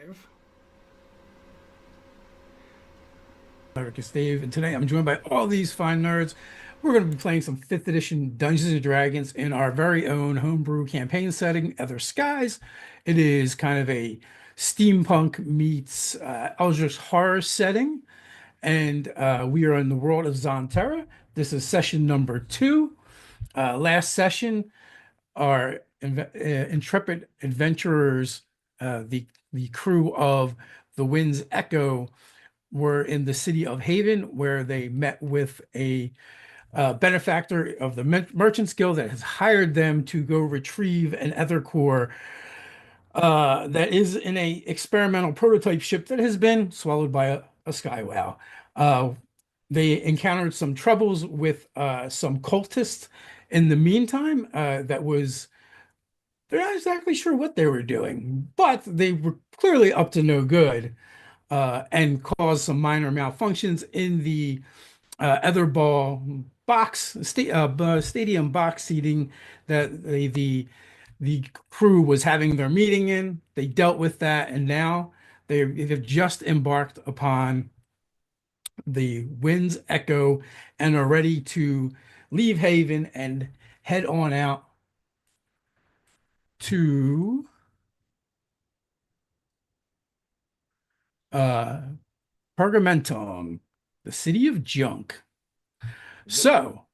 Live. Eric is Dave, and today I'm joined by all these fine nerds. We're going to be playing some 5th edition Dungeons and Dragons in our very own homebrew campaign setting, Ether Skies. It is kind of a steampunk meets Eldritch horror setting, and we are in the world of Zonterra. This is session number 2. Last session, our intrepid adventurers, the crew of the Wind's Echo, were in the city of Haven, where they met with a benefactor of the Merchants Guild that has hired them to go retrieve an Ether core that is in a experimental prototype ship that has been swallowed by a sky whale. They encountered some troubles with some cultists in the meantime. They're not exactly sure what they were doing, but they were clearly up to no good, and caused some minor malfunctions in the Etherball stadium box seating that the crew was having their meeting in. They dealt with that, and now they've just embarked upon the Wind's Echo and are ready to leave Haven and head on out to uh, Pergamentum, the city of junk. So,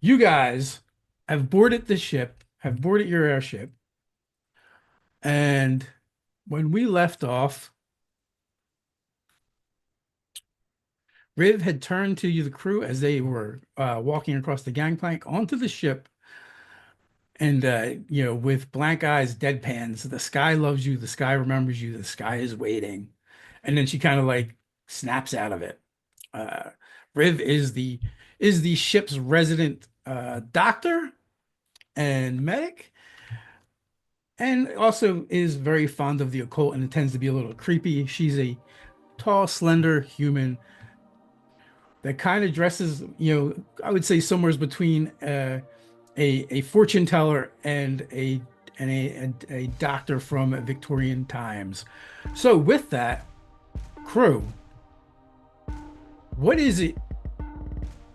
you guys have boarded the ship, have boarded your airship, and when we left off, Riv had turned to you, the crew, as they were walking across the gangplank onto the ship, and with blank eyes, deadpans, the sky loves you, the sky remembers you, the sky is waiting, and then she kind of like snaps out of it. Riv is the ship's resident doctor and medic, and also is very fond of the occult and tends to be a little creepy. She's a tall, slender human that kind of dresses, I would say somewhere between a fortune teller and a doctor from Victorian times. So with that, crew, what is it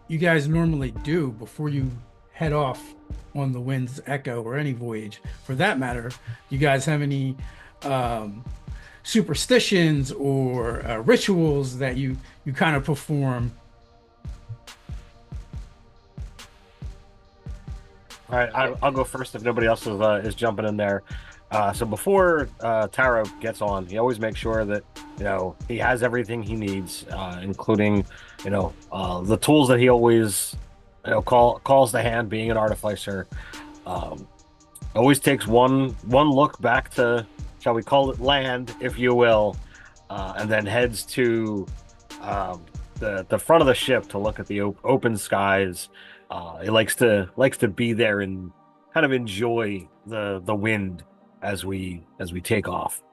you guys normally do before you head off on the Wind's Echo, or any voyage for that matter? You guys have any superstitions or rituals that you kind of perform? All right, I'll go first if nobody else is jumping in there. So before Taro gets on, he always makes sure that he has everything he needs, including the tools that he always calls to hand. Being an artificer, always takes one look back to, shall we call it, land, if you will, and then heads to the front of the ship to look at the open skies. He likes to be there and kind of enjoy the wind as we take off.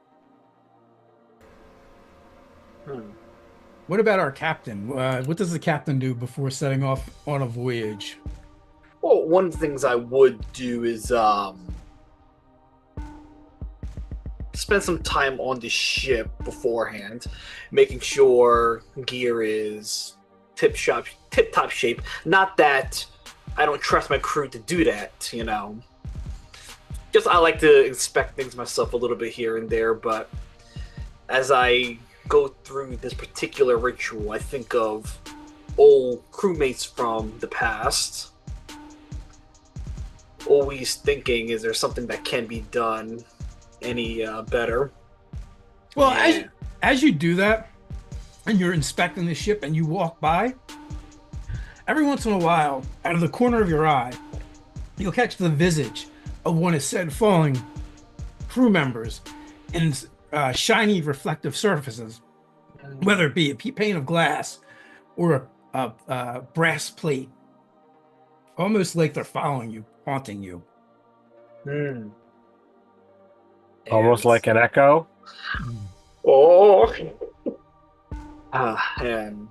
What about our captain? What does the captain do before setting off on a voyage? Well, one of the things I would do is spend some time on the ship beforehand, making sure gear is tip-top shape. Not that I don't trust my crew to do that, Just I like to inspect things myself a little bit here and there, but as I go through this particular ritual, I think of old crewmates from the past. Always thinking, is there something that can be done any better? Well, Yeah. as you do that, and you're inspecting the ship, and you walk by, every once in a while, out of the corner of your eye, you'll catch the visage of one of said falling crew members in shiny reflective surfaces, whether it be a pane of glass or a brass plate, almost like they're following you, haunting you. Almost like an echo. Oh. And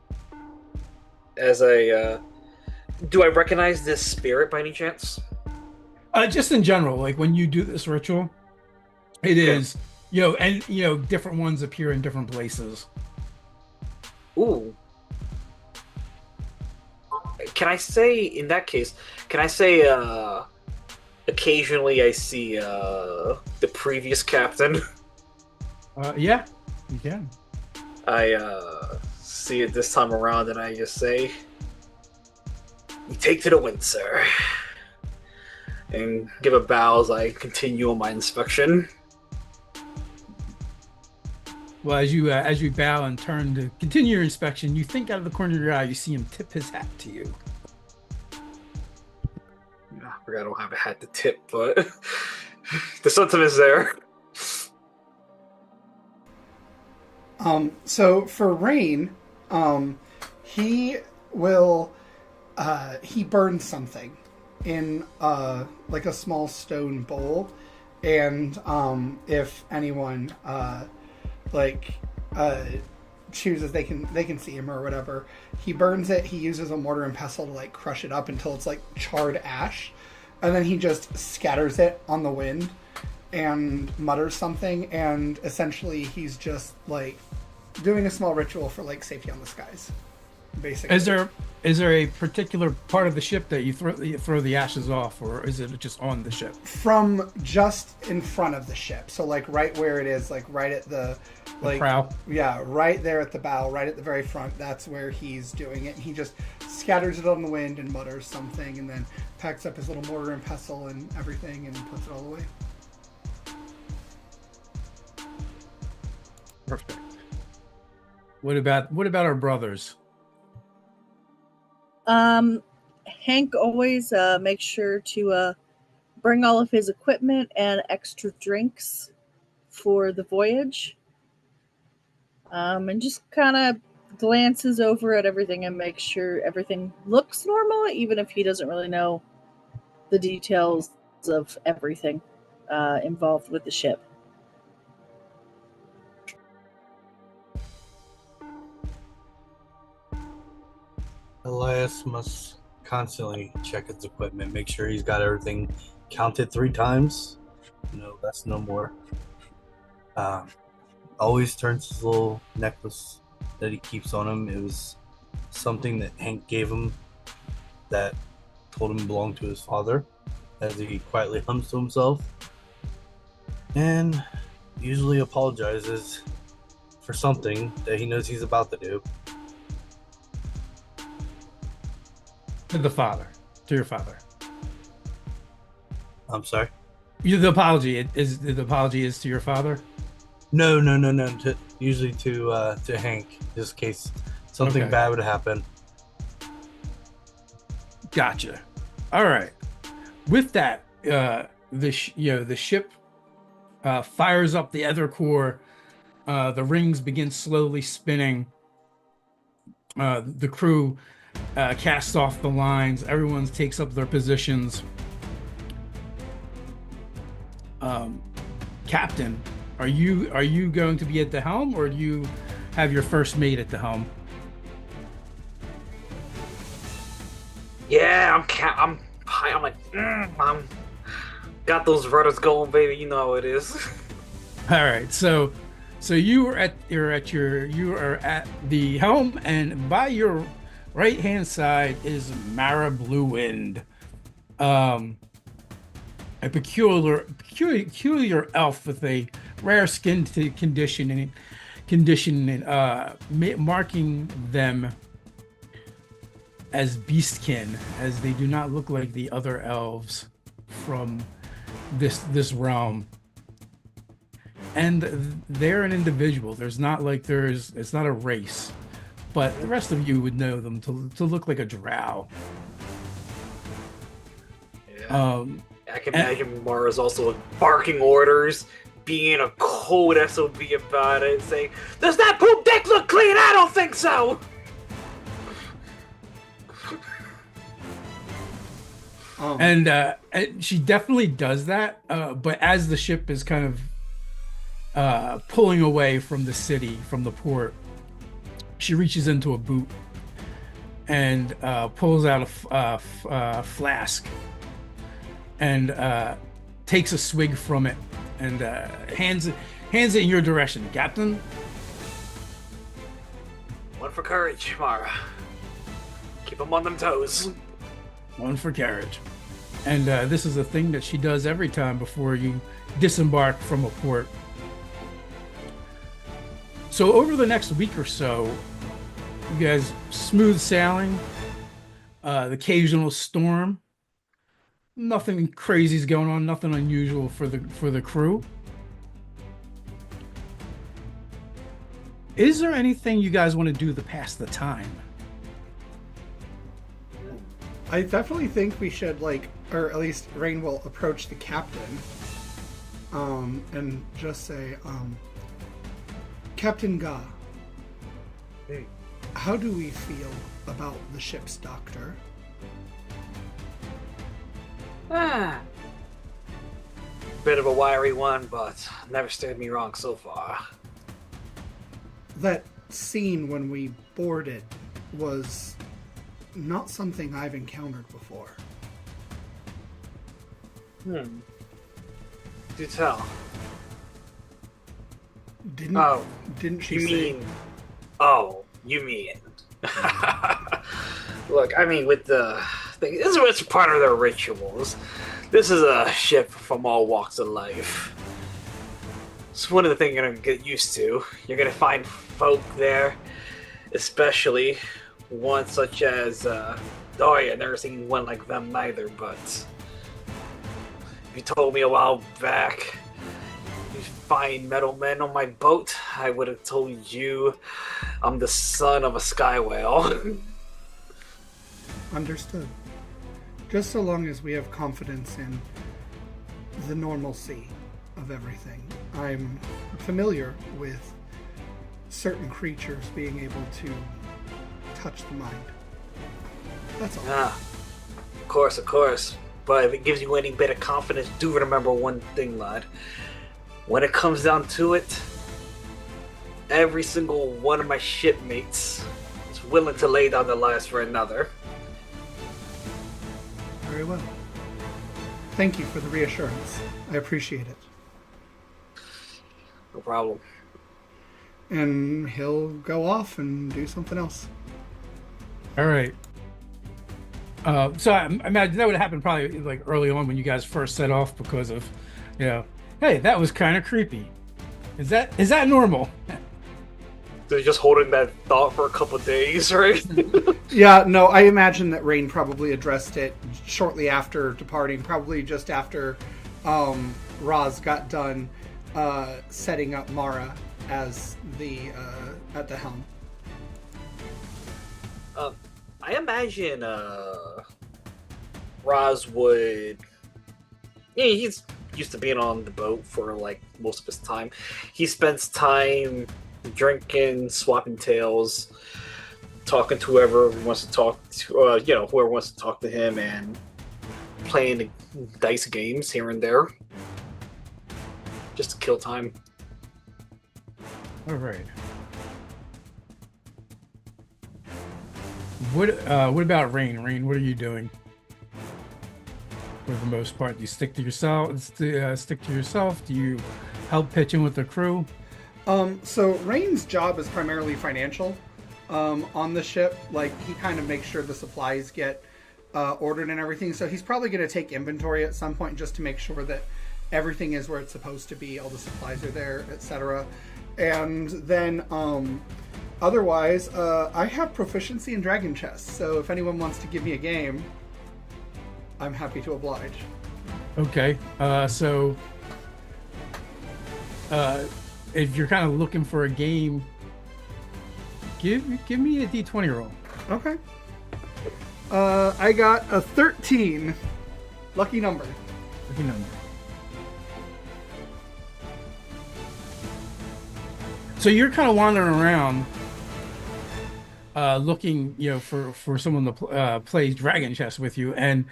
as do I recognize this spirit by any chance? Just in general, like when you do this ritual, it is And different ones appear in different places. Ooh. Can I say, in that case, can I say, occasionally I see, the previous captain? Yeah, you can. I, see it this time around and I just say, "You take to the wind, sir." And give a bow as I continue on my inspection. Well, as you bow and turn to continue your inspection, you think out of the corner of your eye you see him tip his hat to you. I forgot I don't have a hat to tip, but the sentiment is there. So for Rain, he will he burns something in like a small stone bowl, and if anyone chooses, they can see him or whatever. He burns it. He uses a mortar and pestle to like crush it up until it's like charred ash, and then he just scatters it on the wind and mutters something, and essentially he's just like doing a small ritual for like safety on the skies, basically. Is there a particular part of the ship that you throw the ashes off, or is it just on the ship? From just in front of the ship, so like right where it is, like right at the prow. Yeah, right there at the bow, right at the very front. That's where he's doing it. He just scatters it on the wind and mutters something, and then packs up his little mortar and pestle and everything and puts it all away. Perfect. What about our brothers? Hank always makes sure to bring all of his equipment and extra drinks for the voyage. And just kind of glances over at everything and makes sure everything looks normal, even if he doesn't really know the details of everything involved with the ship. Elias must constantly check his equipment, make sure he's got everything counted 3 times. No, that's no more. Always turns his little necklace that he keeps on him. It was something that Hank gave him that told him belonged to his father, as he quietly hums to himself. And usually apologizes for something that he knows he's about to do. To your father. I'm sorry? The apology is to your father? No. Usually to Hank, just in case something Okay. bad would happen. Gotcha. All right. With that, the ship fires up the Aether core. The rings begin slowly spinning. The crew casts off the lines. Everyone takes up their positions. Captain, are you going to be at the helm, or do you have your first mate at the helm? Yeah, I'm like, I'm got those rudders going, baby. You know how it is. All right, so you are at the helm, and by your right hand side is Mara Bluewind, a peculiar elf with a rare skin condition, marking them as beastkin, as they do not look like the other elves from this realm. And they're an individual. It's not a race, but the rest of you would know them to look like a drow. Yeah. I can imagine Mara's also barking orders, being a cold SOB about it, saying, "Does that poop deck look clean? I don't think so." And she definitely does that. But as the ship is kind of pulling away from the city, from the port, she reaches into a boot and pulls out a flask and takes a swig from it and hands it. hands it in your direction. Captain, One for courage, Mara. Keep them on them toes. one for carriage. And this is a thing that she does every time before you disembark from a port. So over the next week or so, you guys smooth sailing, the occasional storm. Nothing crazy is going on, nothing unusual for the crew. Is there anything you guys want to do to pass the time? I definitely think we should, like, or at least Rain will approach the captain, and just say, Captain Ga, Hey. how do we feel about the ship's doctor? Bit of a wiry one, but never steered me wrong so far. That scene when we boarded was not something I've encountered before. Do tell. Didn't she You say? mean? Oh, you mean? Look, I mean, with the thing, this is part of their rituals. This is a ship from all walks of life. It's one of the things you're gonna get used to. You're gonna find folk there, especially one such as. Oh yeah, never seen one like them neither. But if you told me a while back you find metal men on my boat, I would have told you I'm the son of a sky whale. Understood. Just so long as we have confidence in the normalcy of everything. I'm familiar with certain creatures being able to touch the mind. That's all. Of course. But if it gives you any bit of confidence, do remember one thing, lad. When it comes down to it, every single one of my shipmates is willing to lay down their lives for another. Very well. Thank you for the reassurance. I appreciate it. No problem. And he'll go off and do something else. All right. So I imagine that would happen probably like early on when you guys first set off because of, hey, that was kind of creepy. Is that normal? They're just holding that thought for a couple of days, right? Yeah, no, I imagine that Rain probably addressed it shortly after departing, probably just after Roz got done setting up Mara as the at the helm. I imagine Roz would. Yeah, he's used to being on the boat for like most of his time. He spends time drinking, swapping tales, talking to whoever wants to talk to, whoever wants to talk to him, and playing dice games here and there, just to kill time. All right. What about Rain? Rain, what are you doing? For the most part, do you stick to yourself? Do you help pitch in with the crew? So Rain's job is primarily financial on the ship. Like, he kind of makes sure the supplies get ordered and everything. So he's probably going to take inventory at some point just to make sure that everything is where it's supposed to be, all the supplies are there, etc. And then otherwise, I have proficiency in Dragon Chess. So if anyone wants to give me a game, I'm happy to oblige. Okay. If you're kind of looking for a game, give me a D20 roll. Okay. I got a 13. Lucky number. Lucky number. So you're kind of wandering around, looking, for someone to play Dragon Chess with you, and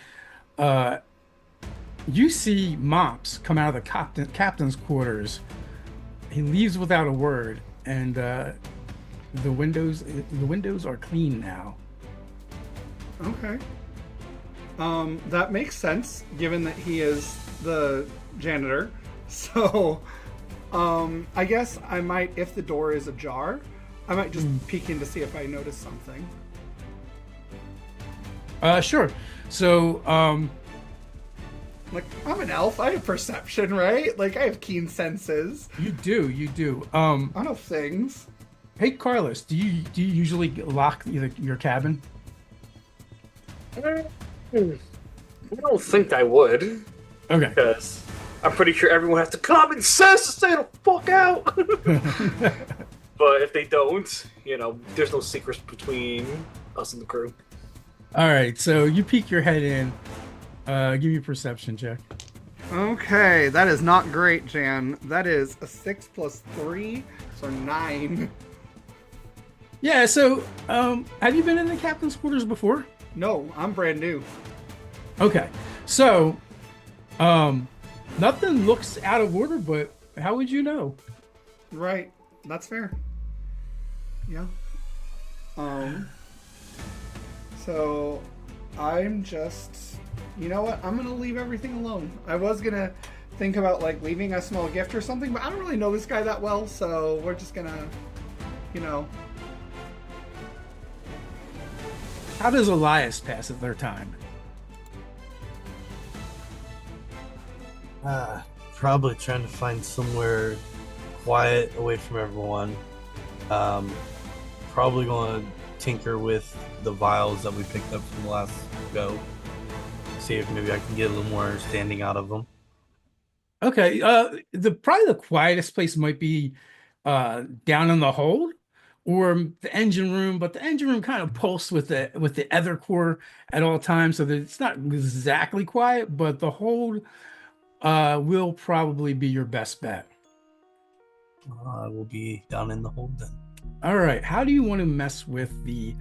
you see Mops come out of the captain's quarters. He leaves without a word, and the windows are clean now. Okay. That makes sense, given that he is the janitor. So, I guess I might, if the door is ajar, I might just peek in to see if I notice something. Sure. So, Like, I'm an elf. I have perception, right? Like, I have keen senses. you do. I know things. Hey, Carlos, do you usually lock your cabin? I don't think I would, Okay. because I'm pretty sure everyone has the common sense to stay the fuck out. But if they don't, there's no secrets between us and the crew. All right. So you peek your head in. Give me a perception check. Okay, that is not great, Jan. That is a 6 plus 3, so 9. Yeah. So, have you been in the captain's quarters before? No, I'm brand new. Okay. So, nothing looks out of order, but how would you know? Right, that's fair. Yeah. So, I'm just... You know what? I'm going to leave everything alone. I was going to think about, like, leaving a small gift or something, but I don't really know this guy that well, so we're just going to, How does Elias pass at their time? Probably trying to find somewhere quiet away from everyone. Probably going to tinker with the vials that we picked up from the last go. See if maybe I can get a little more understanding out of them. Okay. Probably the quietest place might be down in the hold or the engine room, but the engine room kind of pulses with the Aether core at all times, so that it's not exactly quiet, but the hold will probably be your best bet. I will be down in the hold then. All right. How do you want to mess with the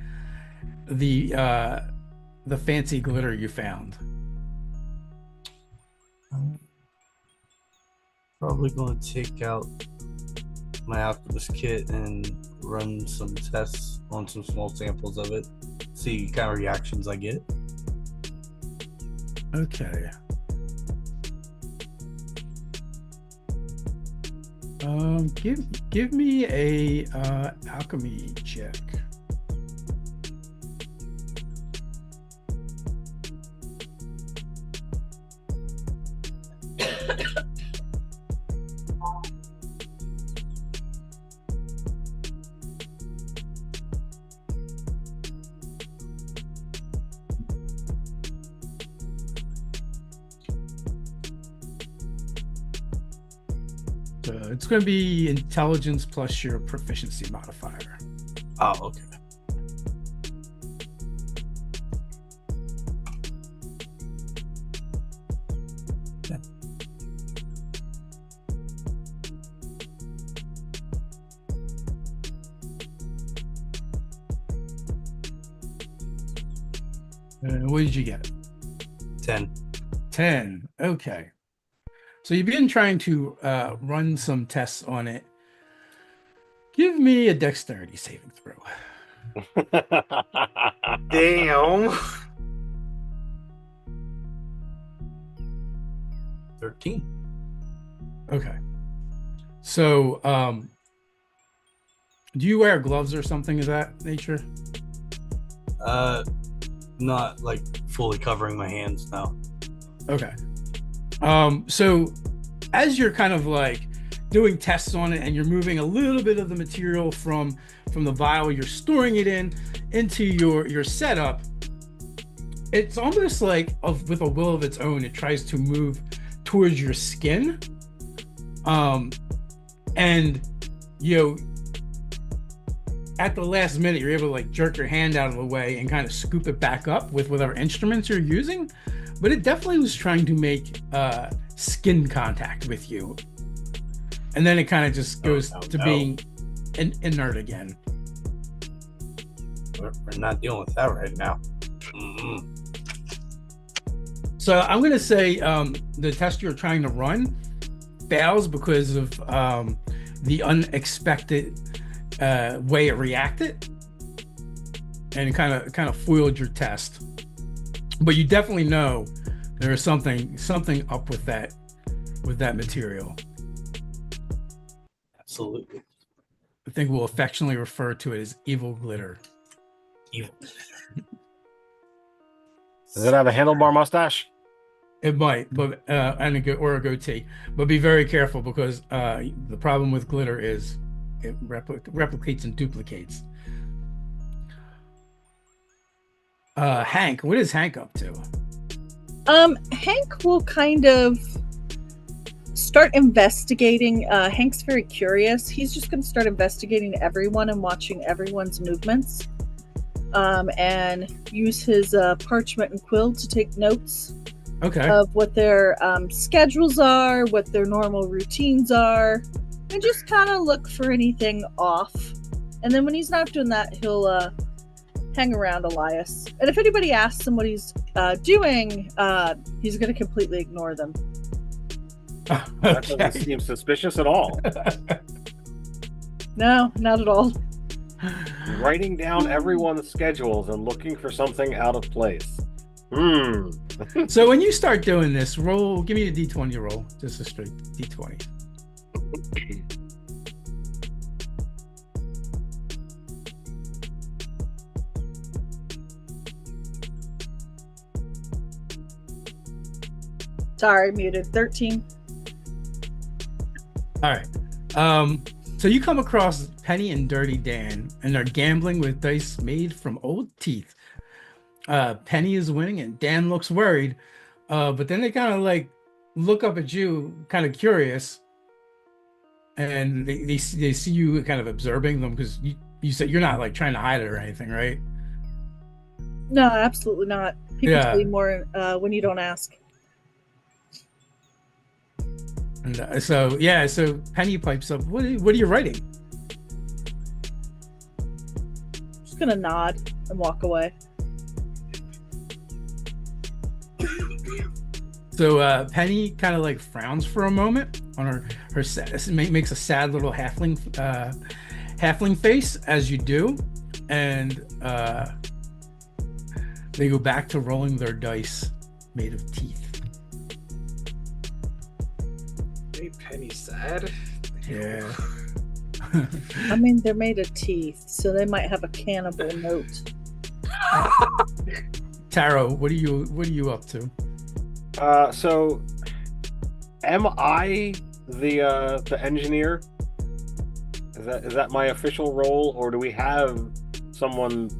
fancy glitter you found? Probably going to take out my alchemist kit and run some tests on some small samples of it. See kind of reactions I get. Okay. Give me a alchemy check. It's going to be intelligence plus your proficiency modifier. Oh, okay. Yeah. What did you get? 10. 10. Okay. So you've been trying to run some tests on it. Give me a dexterity saving throw. Damn. 13. Okay. So, do you wear gloves or something of that nature? Not like fully covering my hands now. Okay. So as you're kind of like doing tests on it and you're moving a little bit of the material from the vial you're storing it into your setup, it's almost like with a will of its own, it tries to move towards your skin. And at the last minute, you're able to like jerk your hand out of the way and kind of scoop it back up with whatever instruments you're using. But it definitely was trying to make skin contact with you. And then it kind of just goes to being inert again. We're not dealing with that right now. Mm-mm. So I'm going to say the test you're trying to run fails because of the unexpected way it reacted. And it kind of foiled your test. But you definitely know there is something up with that material. Absolutely. I think we'll affectionately refer to it as evil glitter. Evil. Does it have a handlebar mustache? It might, but and or a goatee. But be very careful because the problem with glitter is it replicates and duplicates. Hank, what is Hank up to? Hank will kind of start investigating. Hank's very curious. He's just going to start investigating everyone and watching everyone's movements, and use his parchment and quill to take notes Okay. of what their schedules are, what their normal routines are, and just kind of look for anything off. And then when he's not doing that, he'll hang around Elias. And if anybody asks him what he's doing, he's going to completely ignore them. That doesn't seem suspicious at all. No, not at all. Writing down everyone's schedules and looking for something out of place. So when you start doing this, give me a D20 roll, just a straight D20. Sorry, muted. 13. All right. So you come across Penny and Dirty Dan, and they're gambling with dice made from old teeth. Penny is winning, and Dan looks worried. But then they kind of like look up at you, kind of curious, and they see you kind of observing them because you said you're not like trying to hide it or anything, right? No, absolutely not. People tell you more when you don't ask. And so Penny pipes up. What are you writing? Just gonna nod and walk away. So Penny kind of like frowns for a moment on her makes a sad little halfling face as you do, and they go back to rolling their dice made of teeth. Made Penny sad. Yeah. I mean, they're made of teeth, so they might have a cannibal note. Taro, what are you up to? So am I the engineer? Is that my official role, or do we have someone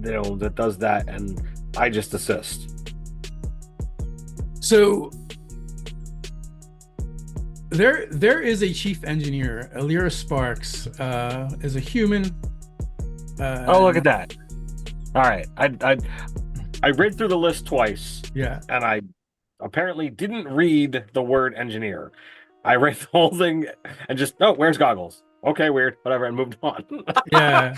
that does that and I just assist? So there is a chief engineer. Alira Sparks is a human. Oh, look at that! All right, I read through the list twice. Yeah, and I apparently didn't read the word engineer. I read the whole thing and just where's goggles? Okay, weird, whatever, and moved on. Yeah.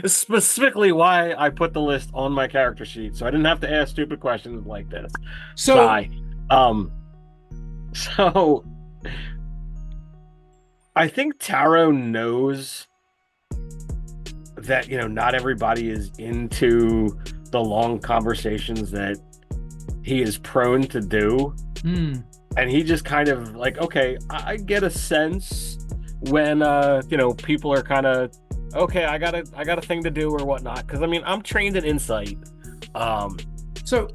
Specifically why I put the list on my character sheet, so I didn't have to ask stupid questions like this. So So I think Taro knows that not everybody is into the long conversations that he is prone to do. And he just kind of like, okay, I get a sense when people are kind of okay, I got a thing to do or whatnot, because I mean I'm trained in insight. So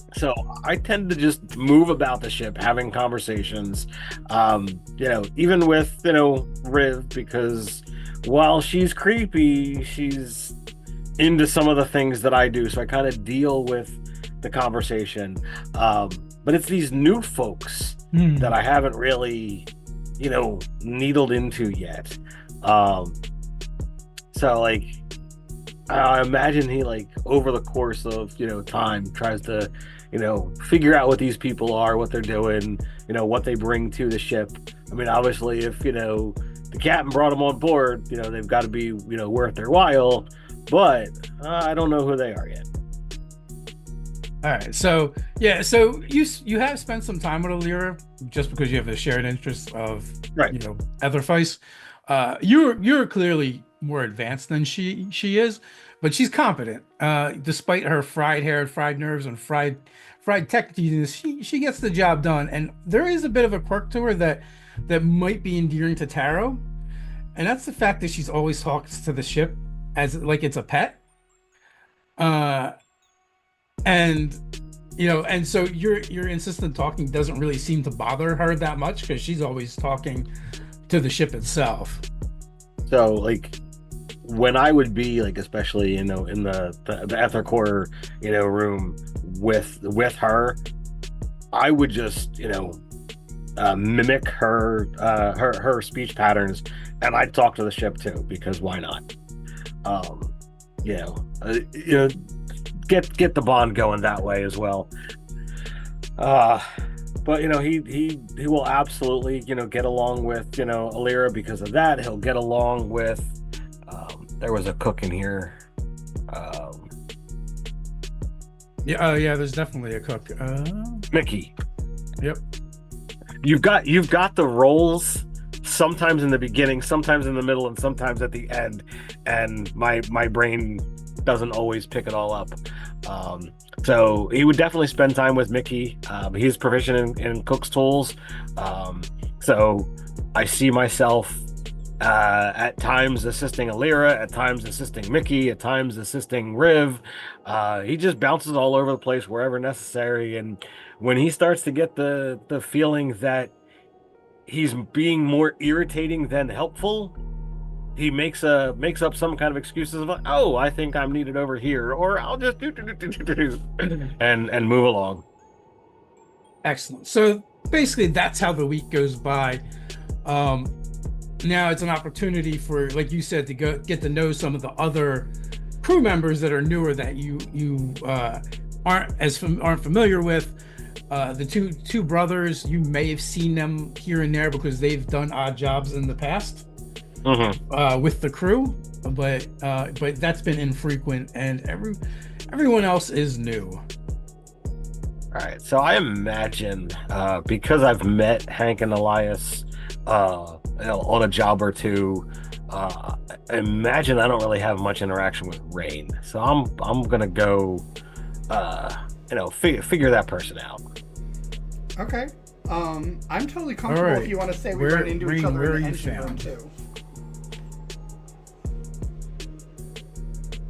I tend to just move about the ship, having conversations, even with, Riv, because while she's creepy, she's into some of the things that I do. So I kind of deal with the conversation. But it's these new folks that I haven't really, needled into yet. So like, I imagine he over the course of time tries to figure out what these people are, what they're doing, what they bring to the ship. I mean, obviously if the captain brought them on board, they've got to be worth their while, but I don't know who they are yet. All right, so you have spent some time with Alira just because you have a shared interest of Etherface. You're clearly more advanced than she is, but she's competent. Despite her fried hair, fried nerves, and fried techniques, she gets the job done. And there is a bit of a quirk to her that might be endearing to Taro. and that's the fact that she's always talks to the ship as like it's a pet. Uh, and and so your insistent talking doesn't really seem to bother her that much because she's always talking to the ship itself. So like when I would be like, especially in the Aether core room with her, I would just mimic her speech patterns, and I'd talk to the ship too, because why not? Get the bond going that way as well. But he will absolutely get along with Alira because of that. He'll get along with there was a cook in here. Yeah, there's definitely a cook. Mickey. Yep. You've got the roles sometimes in the beginning, sometimes in the middle, and sometimes at the end, and my brain doesn't always pick it all up. So he would definitely spend time with Mickey. He's proficient in Cook's tools. So I see myself at times assisting Alira, at times assisting Mickey, at times assisting Riv. He just bounces all over the place wherever necessary. And when he starts to get the feeling that he's being more irritating than helpful, he makes up some kind of excuses of like, oh, I think I'm needed over here, or I'll just do and move along. Excellent. So basically that's how the week goes by. Now it's an opportunity for, like you said, to go get to know some of the other crew members that are newer that you aren't familiar with. The two brothers, you may have seen them here and there because they've done odd jobs in the past. With the crew, but that's been infrequent, and everyone else is new. All right, so I imagine because I've met Hank and Elias on a job or two, I imagine I don't really have much interaction with Rain, so I'm gonna go figure that person out. Okay. I'm totally comfortable right. if you want to say we run into each other in the engine room found? too.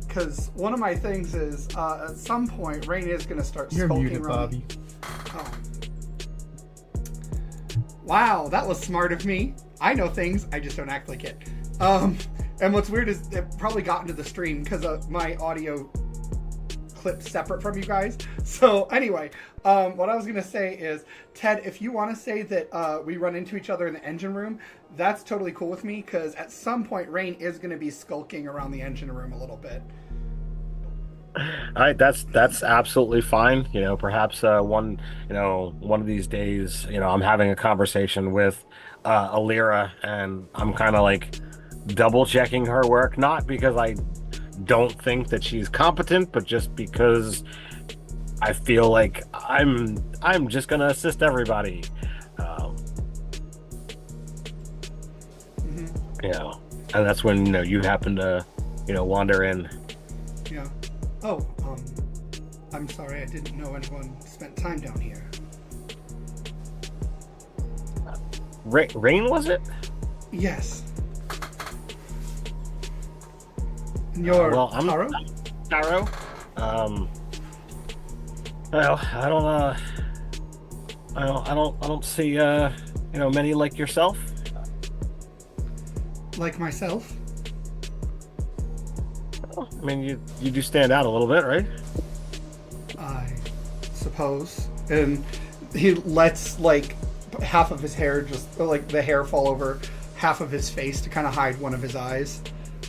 Because one of my things is at some point Rain is going to start You're skulking muted, around. Bobby. Oh. Wow, that was smart of me. I know things, I just don't act like it. And what's weird is it probably got into the stream because my audio clip's separate from you guys. So anyway, what I was going to say is, Ted, if you want to say that we run into each other in the engine room, that's totally cool with me, because at some point Rain is going to be skulking around the engine room a little bit. All right, that's absolutely fine. Perhaps one of these days, I'm having a conversation with Alira, and I'm kind of like double checking her work, not because I don't think that she's competent, but just because I feel like I'm just gonna assist everybody. And that's when you happen to wander in. Yeah. Oh, I'm sorry, I didn't know anyone spent time down here. Rain, was it? Yes. And you're I'm Taro? Taro. Well, I don't see many like yourself. Like myself? Well, I mean, you do stand out a little bit, right? I suppose. And he lets like half of his hair, just like the hair, fall over half of his face to kind of hide one of his eyes,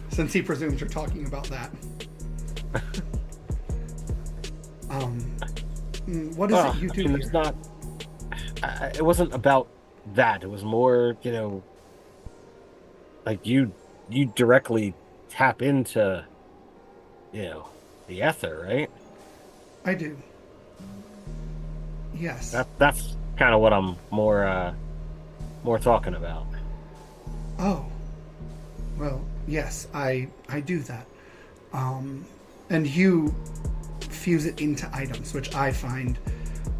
since he presumes you're talking about that. What is it you do? It's not. It wasn't about that. It was more, like you directly tap into, the Aether, right? I do. Yes. That's kind of what I'm more talking about. Oh. Well, yes, I do that. And you fuse it into items, which I find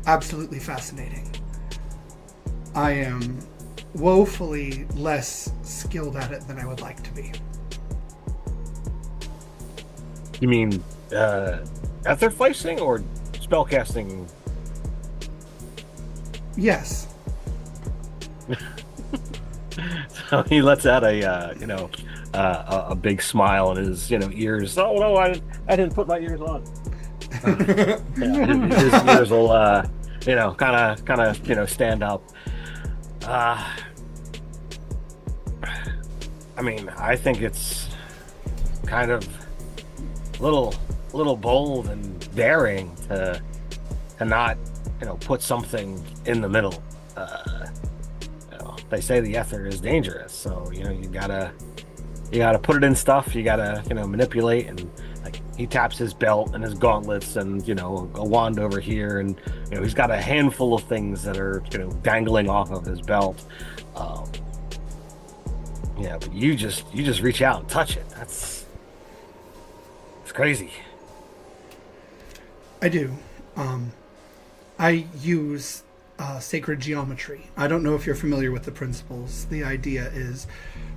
absolutely fascinating. I am woefully less skilled at it than I would like to be. You mean Aether facing or spellcasting? Yes. So he lets out a big smile in his ears. Oh no, I didn't put my ears on. His ears will kind of stand up. I mean, I think it's kind of a little bold and daring to not put something in the middle. They say the Aether is dangerous, so you gotta put it in stuff. You gotta manipulate, and like he taps his belt and his gauntlets and a wand over here, and he's got a handful of things that are dangling off of his belt. But you just reach out and touch it. It's crazy. I do. I use sacred geometry. I don't know if you're familiar with the principles. The idea is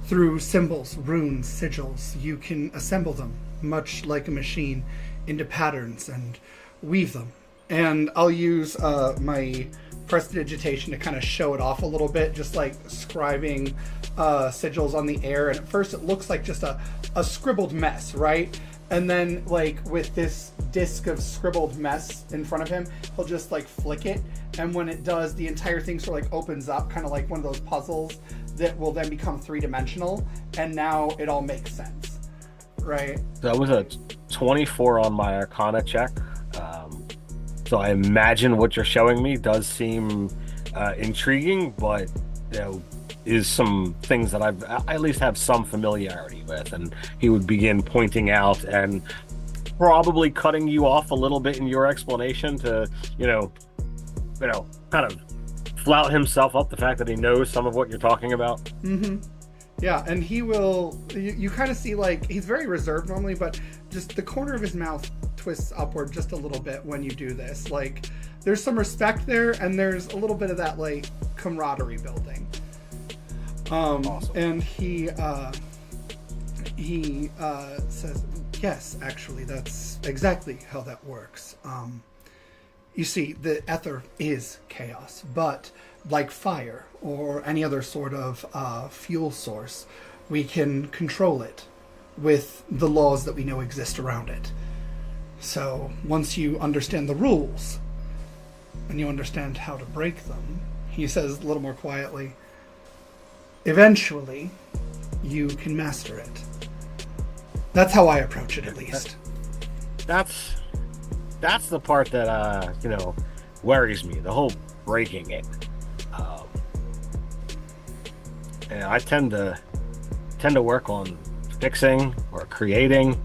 through symbols, runes, sigils, you can assemble them, much like a machine, into patterns and weave them. And I'll use my prestidigitation to kind of show it off a little bit, just like scribing sigils on the air. And at first it looks like just a scribbled mess, right? And then, like, with this disc of scribbled mess in front of him, he'll just, like, flick it. And when it does, the entire thing sort of, like, opens up, kind of like one of those puzzles that will then become three-dimensional. And now it all makes sense, right? That was a 24 on my Arcana check. So I imagine what you're showing me does seem intriguing, but, is some things that I at least have some familiarity with, and he would begin pointing out and probably cutting you off a little bit in your explanation to kind of flout himself up the fact that he knows some of what you're talking about. Mm-hmm. Yeah, and he will, you kind of see, like, he's very reserved normally, but just the corner of his mouth twists upward just a little bit when you do this. Like, there's some respect there, and there's a little bit of that, like, camaraderie building. Awesome. And he says, yes, actually, that's exactly how that works. You see, the Aether is chaos, but like fire or any other sort of fuel source, we can control it with the laws that we know exist around it. So once you understand the rules and you understand how to break them, he says a little more quietly, eventually, you can master it. That's how I approach it, at least. That's the part that worries me. The whole breaking it. And I tend to work on fixing or creating.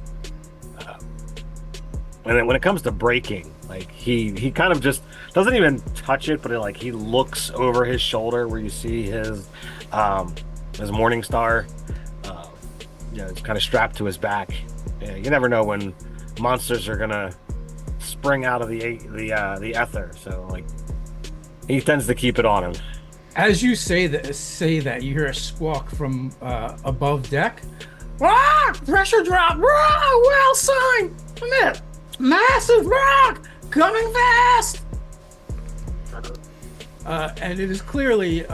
And then when it comes to breaking, like he kind of just doesn't even touch it, but he looks over his shoulder where you see his Morning Star. It's kind of strapped to his back. You never know when monsters are gonna spring out of the Aether, so he tends to keep it on him. As you say that, you hear a squawk from above deck. Ah! Pressure drop! Ah! Well, sign! Commit! Massive rock! Coming fast! And it is clearly...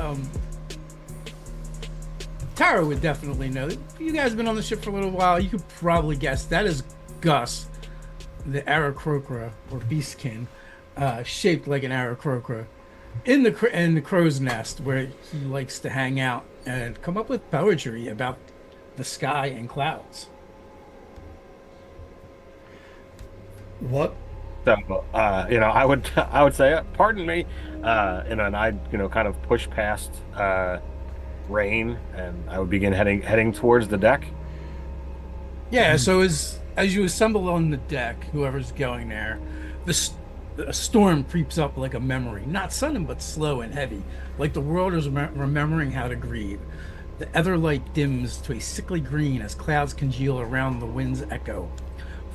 Tara would definitely know. You guys have been on the ship for a little while. You could probably guess that is Gus, the Aarakocra, or Beastkin, shaped like an Aarakocra, in the crow's nest where he likes to hang out and come up with poetry about the sky and clouds. What? So, I would say, pardon me, and I'd kind of push past Rain, and I would begin heading towards the deck. Yeah. So as you assemble on the deck, whoever's going there, a storm creeps up like a memory, not sudden but slow and heavy, like the world is remembering how to grieve. The Aether light dims to a sickly green as clouds congeal around the wind's echo,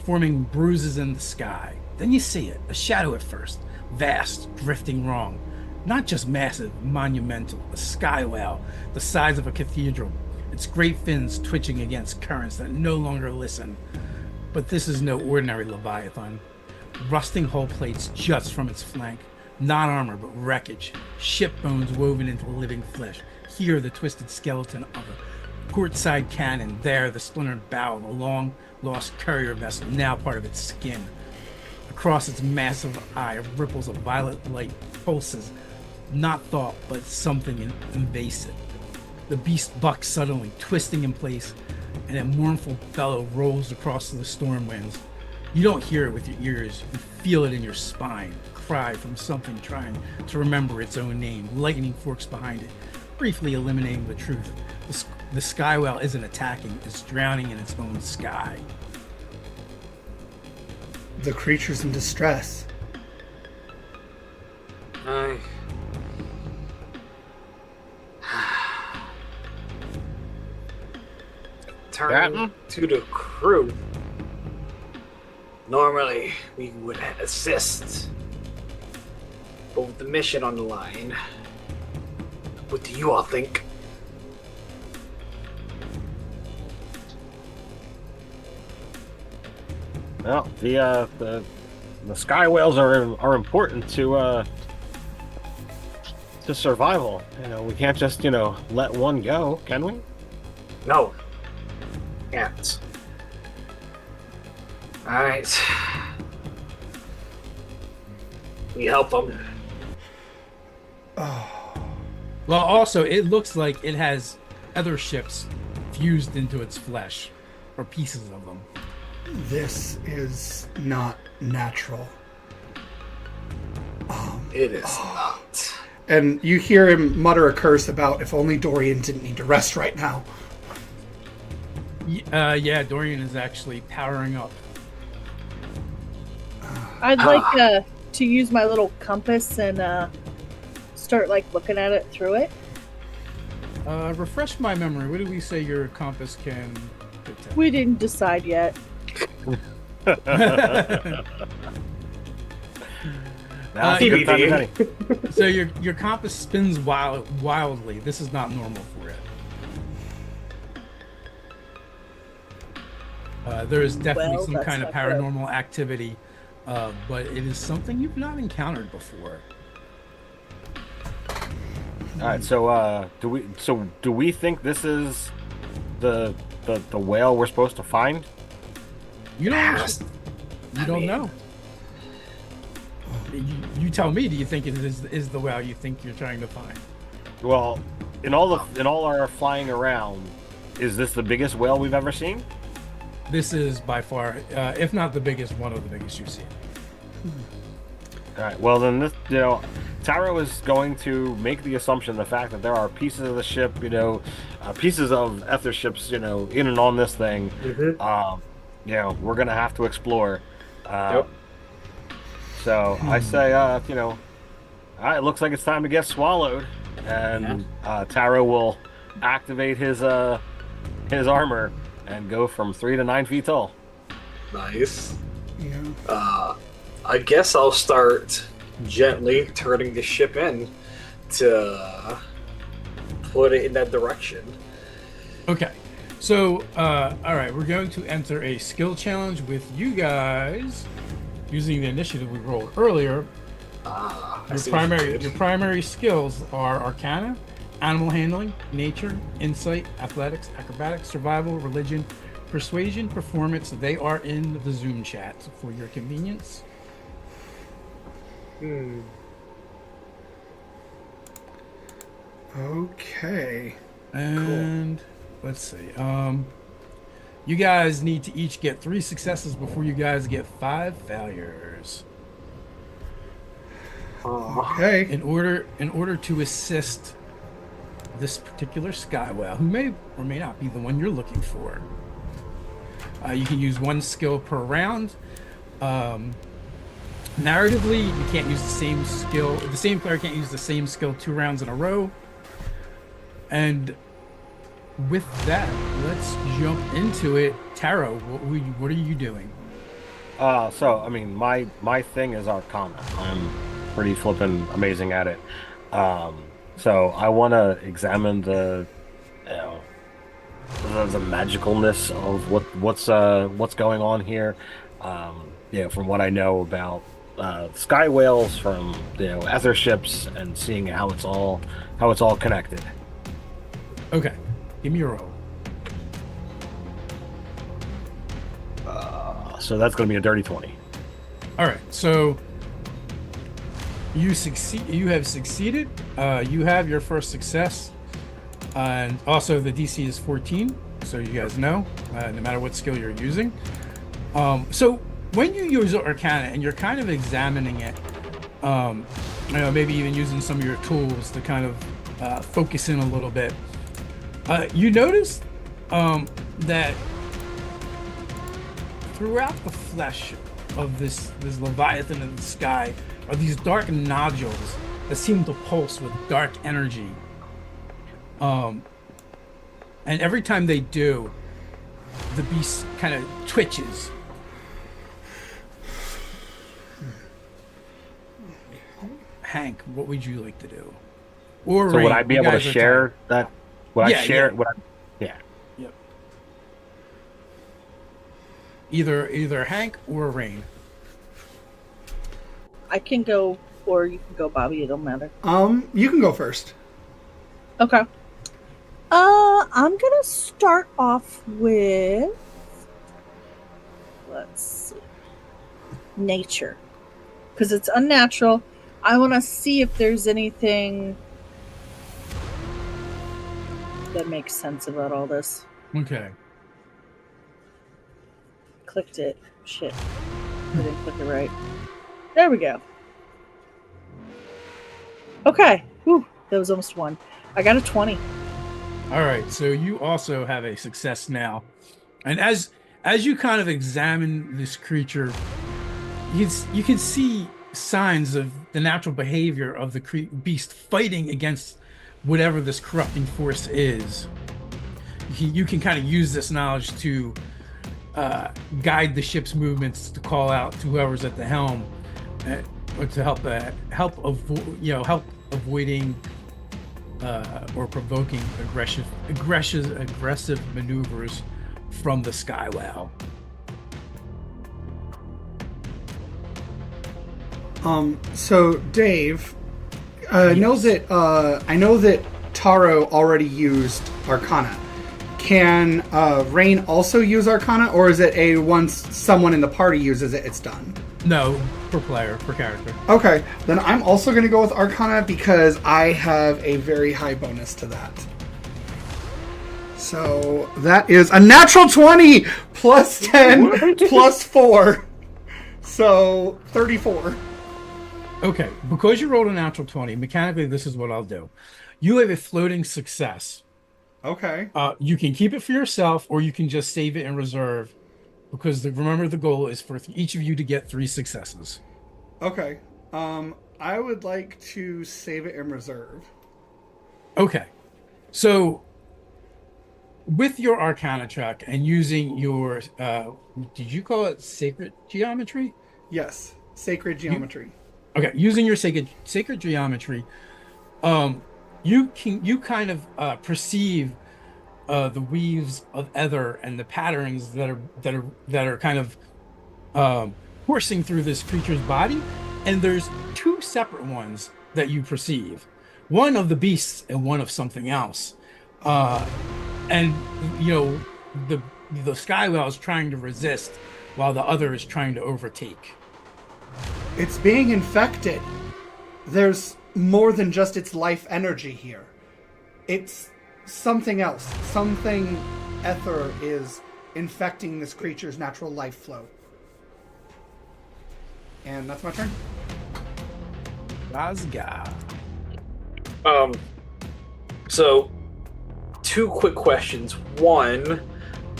forming bruises in the sky. Then you see it, a shadow at first, vast, drifting wrong. Not just massive, monumental, a sky whale the size of a cathedral, its great fins twitching against currents that no longer listen. But this is no ordinary leviathan. Rusting hull plates jut from its flank, not armor but wreckage, ship bones woven into living flesh. Here the twisted skeleton of a portside cannon, there the splintered bow of a long lost courier vessel, now part of its skin. Across its massive eye, ripples of violet light pulses, not thought, but something invasive. The beast bucks suddenly, twisting in place, and a mournful bellow rolls across the storm winds. You don't hear it with your ears, you feel it in your spine, a cry from something trying to remember its own name. Lightning forks behind it, briefly eliminating the truth. The sky whale isn't attacking, it's drowning in its own sky. The creature's in distress. I... Turn Captain? to the crew. Normally, we would assist, but with the mission on the line, what do you all think? Well, the sky whales are important to survival. You know, we can't just let one go, can we? No. Can't. Alright. We help them. Well, also, it looks like it has other ships fused into its flesh, or pieces of them. This is not natural. It is not. And you hear him mutter a curse about if only Dorian didn't need to rest right now. Yeah, Dorian is actually powering up. I'd like to use my little compass and start looking at it through it. Refresh my memory. What did we say your compass can detect? We didn't decide yet. Now's a good time to study. So your compass spins wildly. This is not normal for it. There is definitely some that's kind of not good. paranormal activity, but it is something you've not encountered before. All right, so do we think this is the whale we're supposed to find? You don't know. You tell me. Do you think it is the whale you think you're trying to find? Well, in all our flying around, is this the biggest whale we've ever seen? This is by far, if not the biggest, one of the biggest you've seen. All right. Well, then this, Taro is going to make the assumption, the fact that there are pieces of the ship, pieces of Aether ships, in and on this thing. Mm-hmm. We're gonna have to explore. Yep. So I say, all right, it looks like it's time to get swallowed, and Taro will activate his armor and go from 3 to 9 feet tall. Nice. Yeah. I guess I'll start gently turning the ship in to put it in that direction. Okay. So, all right, we're going to enter a skill challenge with you guys using the initiative we rolled earlier. Your primary skills are Arcana, Animal Handling, Nature, Insight, Athletics, Acrobatics, Survival, Religion, Persuasion, Performance. They are in the Zoom chat for your convenience. Okay. And let's see. You guys need to each get 3 successes before you guys get 5 failures. Okay. In order to assist this particular sky whale, who may or may not be the one you're looking for, you can use 1 skill per round. Narratively, you can't use the same skill. The same player can't use the same skill 2 rounds in a row. And with that, let's jump into it. Taro, what are you doing? So I mean, my thing is Arcana. I'm pretty flippin' amazing at it. So I want to examine you know, the magicalness of what's going on here. From what I know about sky whales, from ether ships, and seeing how it's all connected. Okay, give me a roll. So that's going to be a dirty 20. All right, so you succeed. You have succeeded. You have your first success, and also the DC is 14, so you guys know, no matter what skill you're using. So when you use Arcana and you're kind of examining it, maybe even using some of your tools to kind of focus in a little bit, you notice that throughout the flesh of this Leviathan in the sky are these dark nodules that seem to pulse with dark energy. And every time they do, the beast kind of twitches. Hank, what would you like to do? Or So would Rain, I be you able to guys are share tied. that? Would Yeah, I share? yeah. Would I? Yeah. Yep. Either Hank or Rain. I can go, or you can go, Bobby. It don't matter. You can go first. Okay. I'm gonna start off with, let's see, nature, because it's unnatural. I want to see if there's anything that makes sense about all this. Okay. Clicked it. Shit. I didn't click it right. There we go. Okay. Whew. That was almost one. I got a 20. All right, so you also have a success now, and as you kind of examine this creature, you can see signs of the natural behavior of the beast fighting against whatever this corrupting force is. You can kind of use this knowledge to guide the ship's movements, to call out to whoever's at the helm, or to help avoiding or provoking aggressive maneuvers from the sky whale. So Dave, I know that Taro already used Arcana. Can Rain also use Arcana, or is it once someone in the party uses it, it's done? No, per character. Okay, then I'm also going to go with Arcana because I have a very high bonus to that. So that is a natural 20 plus 10 plus 4. So 34. Okay, because you rolled a natural 20, mechanically this is what I'll do. You have a floating success. Okay. You can keep it for yourself, or you can just save it in reserve, because remember the goal is for each of you to get 3 successes. Okay. I would like to save it in reserve. Okay. So with your Arcana check and using your did you call it sacred geometry? Yes, sacred geometry. Okay, using your sacred geometry, you kind of perceive the weaves of Aether and the patterns that are kind of coursing through this creature's body, and there's 2 separate ones that you perceive, one of the beasts and one of something else, and the sky whale is trying to resist while the other is trying to overtake. It's being infected. There's more than just its life energy here. It's something else. Something Aether is infecting this creature's natural life flow. And that's my turn. Razga. So 2 quick questions. One,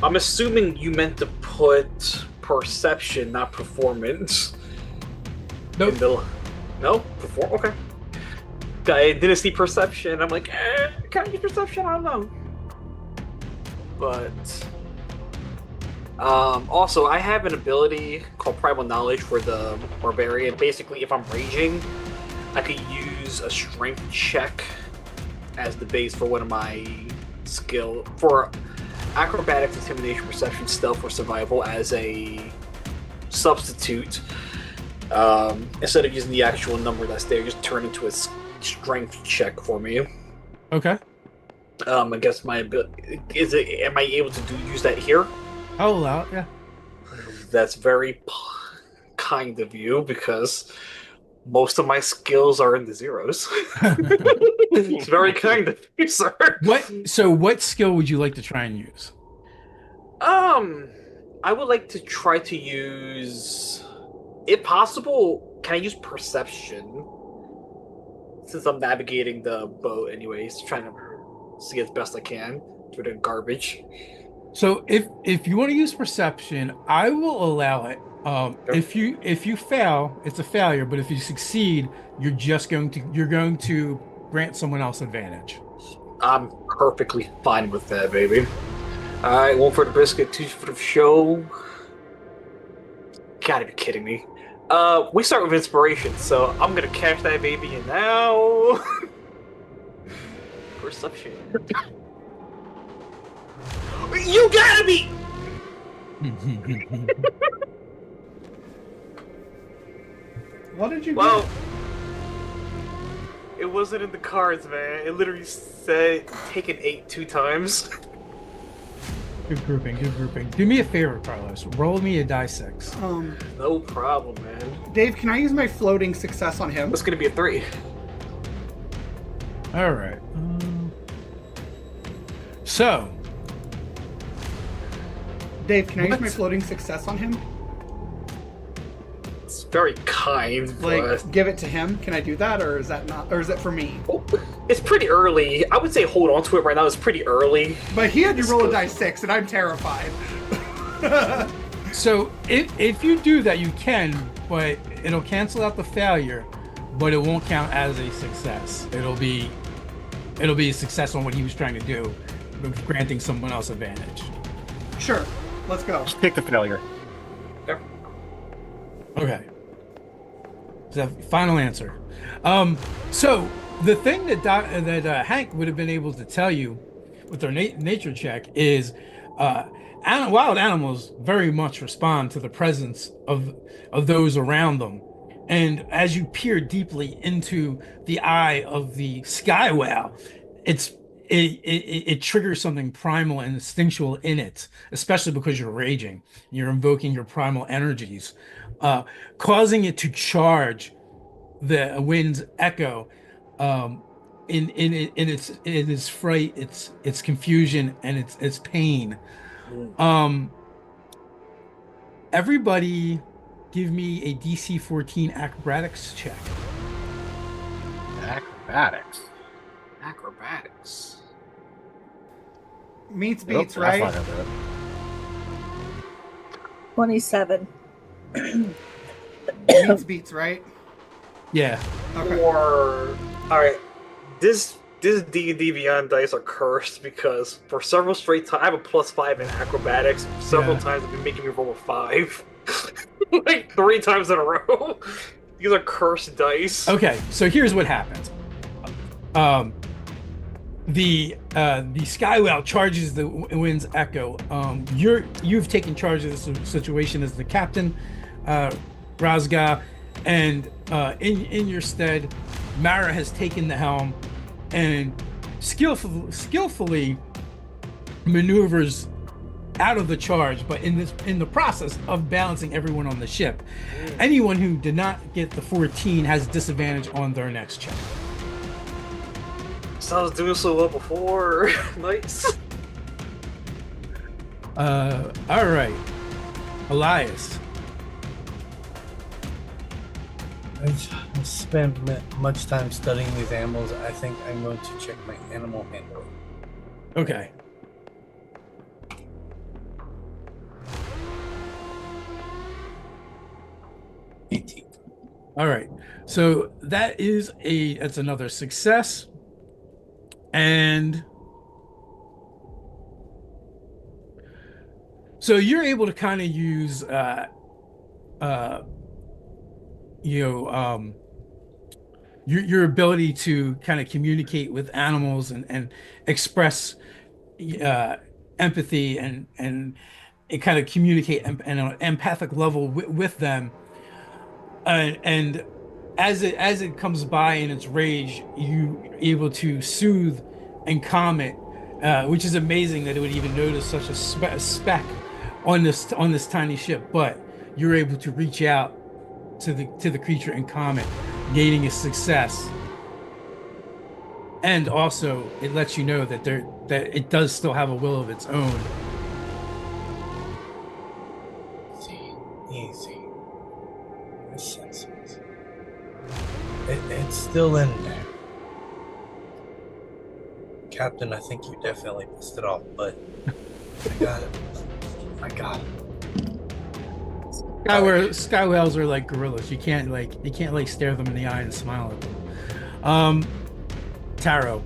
I'm assuming you meant to put perception, not performance. Nope. No? Okay. I didn't see perception. I'm like, can I use perception? I don't know. But also, I have an ability called Primal Knowledge for the Barbarian. Basically, if I'm raging, I could use use a strength check as the base for one of my skill for acrobatics, intimidation, perception, stealth, or survival as a substitute. Instead of using the actual number that's there, just turn into a strength check for me. Okay. I guess my ability is it. Am I able to use that here? I'll allow it. Yeah. That's very kind of you because most of my skills are in the zeros. It's very kind of you, sir. What skill would you like to try and use? I would like to try to use, if possible, can I use perception? Since I'm navigating the boat anyways, trying to see as best I can through the garbage. So if you want to use perception, I will allow it. Sure. If you fail, it's a failure, but if you succeed, you're going to grant someone else advantage. I'm perfectly fine with that, baby. Alright, one for the biscuit, two for the show. Gotta be kidding me. We start with inspiration, so I'm gonna cash that baby in now. Perception. You gotta be! What did you Well, get? it wasn't in the cards, man. It literally said take an 8 2 times. Good grouping, good grouping. Do me a favor, Carlos. Roll me a die 6. No problem, man. Dave, can I use my floating success on him? That's gonna be a 3. All right. So, Dave, can I use What? my floating success on him? It's very kind, Like, but give it to him? Can I do that, or is that not? Or is it for me? it's pretty early. I would say hold on to it right now. It's pretty early. But he had to roll a die 6, and I'm terrified. so if you do that, you can, but it'll cancel out the failure, but it won't count as a success. It'll be a success on what he was trying to do, granting someone else advantage. Sure, let's go. Just take the failure. Okay. So final answer. So the thing that Hank would have been able to tell you with their nature check is wild animals very much respond to the presence of those around them. And as you peer deeply into the eye of the sky whale, it triggers something primal and instinctual in it, especially because you're raging. You're invoking your primal energies, causing it to charge the wind's echo in its fright, its confusion, and its pain. Everybody give me a DC 14 acrobatics check. Acrobatics. Acrobatics. Meets Nope, beats, that's right? not gonna do it. 27. Meets beats, right? Yeah. Okay. Or alright. This D&D Beyond dice are cursed because for several straight times I have a +5 in acrobatics. Several Yeah. times they've been making me roll a 5. Like 3 times in a row. These are cursed dice. Okay, so here's what happens. The sky whale charges the wind's echo. You've taken charge of this situation as the captain, Razga, and in your stead, Mara has taken the helm and skillfully maneuvers out of the charge, but in the process of balancing everyone on the ship. Anyone who did not get the 14 has disadvantage on their next check. So I was doing so well before. Nice. All right, Elias. I've spent much time studying these animals. I think I'm going to check my animal handling. Okay. All right. So that's another success. And so you're able to kind of use your ability to kind of communicate with animals and express uh, empathy and kind of communicate and on an empathic level with them. And as it comes by in its rage, you able to soothe and calm it, which is amazing that it would even notice such a speck on this tiny ship. But you're able to reach out to the creature and calm it, gaining a success. And also, it lets you know that that it does still have a will of its own. Easy. I sense it. It's still in there. Captain, I think you definitely pissed it off, but I got it. I got it. Sky whales are like gorillas. You can't like stare them in the eye and smile at them. Taro.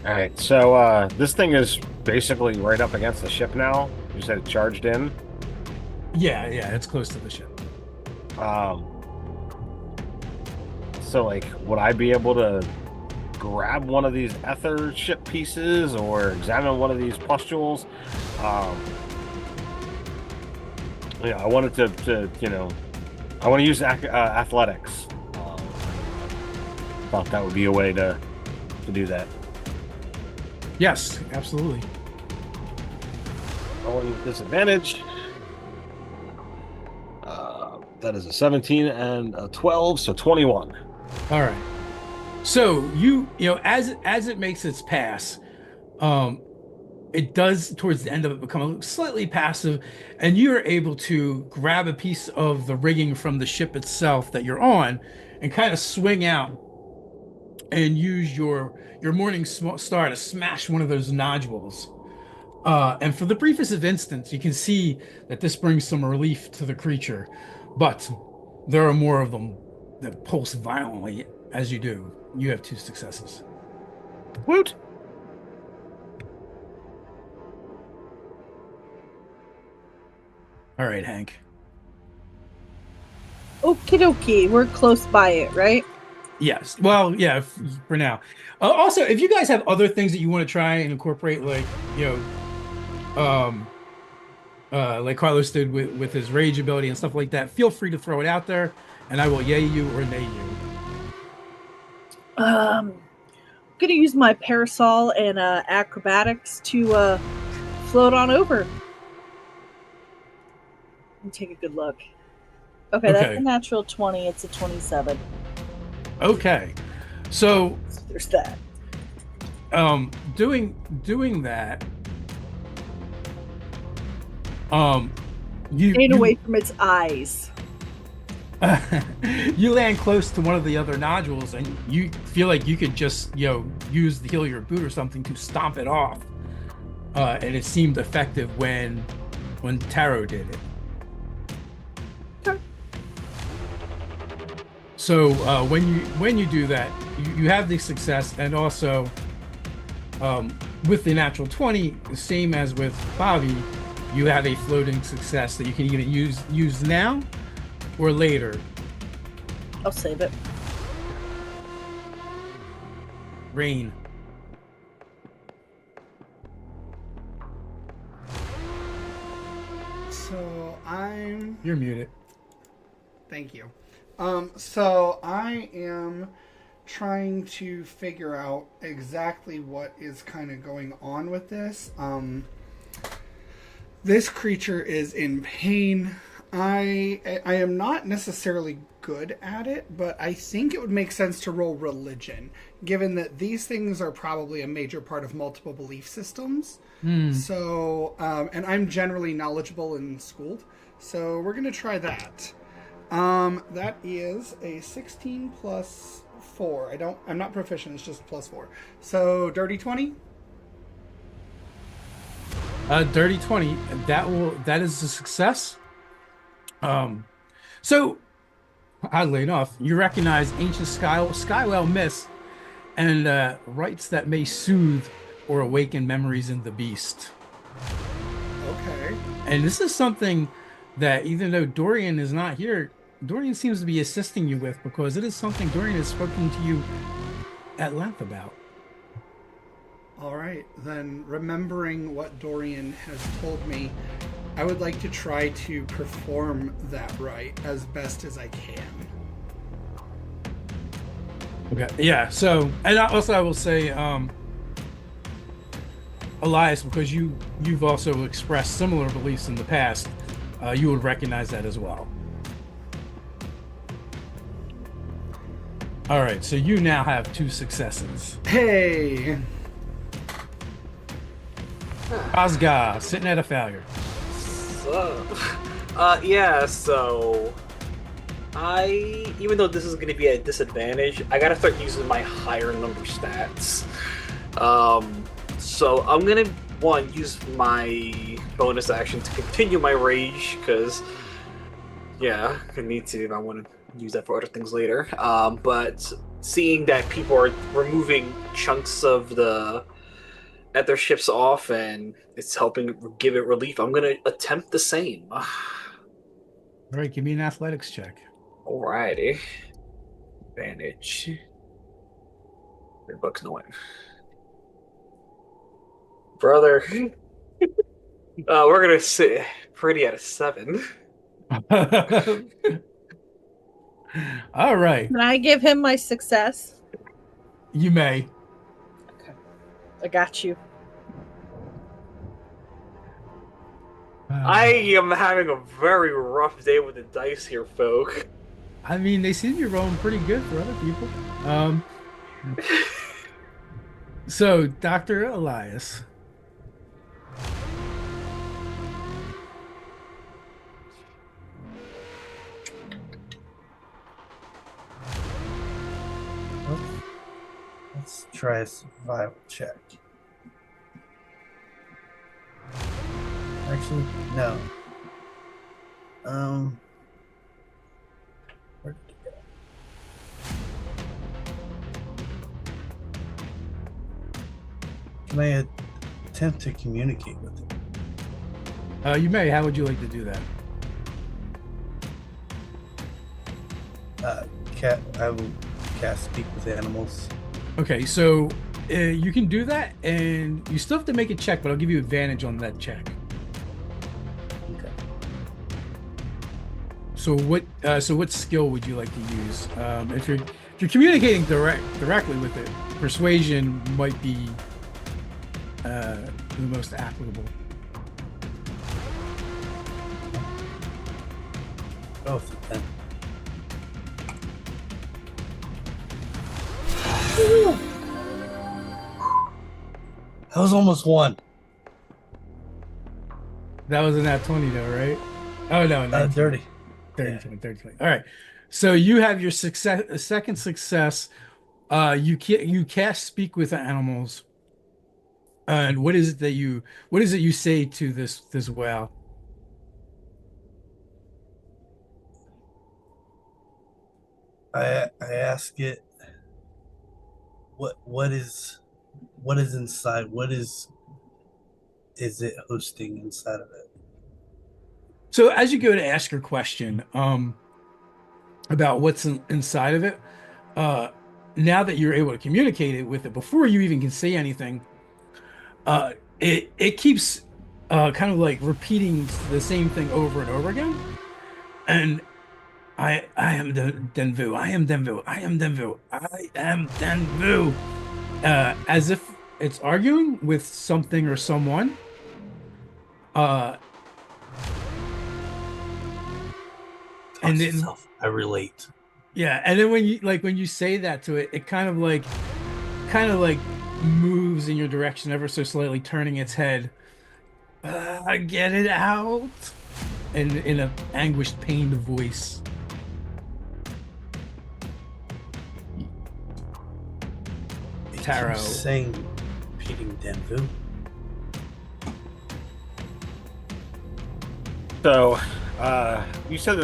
All right, so this thing is basically right up against the ship now. You said it charged in. Yeah, it's close to the ship. So like, would I be able to grab one of these Aether ship pieces or examine one of these pustules? Yeah, I wanted to I want to use athletics. Thought that would be a way to do that. Yes, absolutely. Rolling with disadvantage. That is a 17 and a 12, so 21. All right. So you know, as it makes its pass, it does towards the end of it become slightly passive, and you are able to grab a piece of the rigging from the ship itself that you're on, and kind of swing out and use your morning star to smash one of those nodules. And for the briefest of instants, you can see that this brings some relief to the creature, but there are more of them that pulse violently as you do. You have 2 successes. Woot! All right, Hank. Okie dokie. We're close by it, right? Yes. Well, yeah, for now. Also, if you guys have other things that you want to try and incorporate, like, like Carlos did with his rage ability and stuff like that, feel free to throw it out there, and I will yay you or nay you. I'm gonna use my parasol and acrobatics to float on over and take a good look. Okay, that's a natural 20. It's a 27. Okay, so there's that. Doing that. Staying away from its eyes. You land close to one of the other nodules, and you feel like you could just, use the heel of your boot or something to stomp it off. And it seemed effective when Taro did it. Okay. So when you do that, you have the success, and also with the natural 20, the same as with Bobby, you have a floating success that you can either use now or later. I'll save it. Rain. So You're muted. Thank you. So I am trying to figure out exactly what is kind of going on with this. This creature is in pain. I am not necessarily good at it, but I think it would make sense to roll religion, given that these things are probably a major part of multiple belief systems. So, and I'm generally knowledgeable and schooled, so we're going to try that. That is a 16 plus 4. I'm not proficient, it's just plus 4. So, dirty 20? Dirty 20. That is a success. So, oddly enough, you recognize ancient skywell myths and rites that may soothe or awaken memories in the beast. Okay. And this is something that, even though Dorian is not here, Dorian seems to be assisting you with, because it is something Dorian has spoken to you at length about. All right, then remembering what Dorian has told me, I would like to try to perform that rite as best as I can. Okay. Yeah. So, and also I will say, Elias, because you've also expressed similar beliefs in the past, you would recognize that as well. All right. So you now have 2 successes. Hey! Osgar sitting at a failure. So, so even though this is going to be a disadvantage, I gotta start using my higher number stats. So I'm gonna use my bonus action to continue my rage, because I need to. I want to use that for other things later. But seeing that people are removing chunks of the Aether ships off and it's helping give it relief, I'm gonna attempt the same. All right. Give me an athletics check. Alrighty. Advantage. $3 no way. Brother. We're gonna sit pretty at a 7. All right. Can I give him my success? You may. Okay. I got you. I am having a very rough day with the dice here, folk. I mean, they seem to be rolling pretty good for other people. So, Dr. Elias. Let's try a survival check. Actually, no. Where did it go? Can I attempt to communicate with it? You may. How would you like to do that? I will cast Speak with Animals. Okay, so you can do that, and you still have to make a check, but I'll give you advantage on that check. Okay. So what skill would you like to use? If you're communicating directly with it, persuasion might be the most applicable. Both then. That was almost 1. That was in that 20 though, right? Oh no, 19. 30. 30, 20, 30, 20. All right. So you have your second success. You cast Speak with Animals. And what is it you say to this whale? I ask it what is inside, what is it hosting inside of it? So as you go to ask your question about what's inside of it, now that you're able to communicate it with it before you even can say anything, it keeps kind of like repeating the same thing over and over again. And I am Denvu. I am Denvu. I am Denvu. I am Denvu. As if it's arguing with something or someone. And then I relate. Yeah, and then when you say that to it, it kind of like moves in your direction ever so slightly, turning its head. Get it out, in an anguished, pained voice. Taro saying, repeating Denvu. So, you said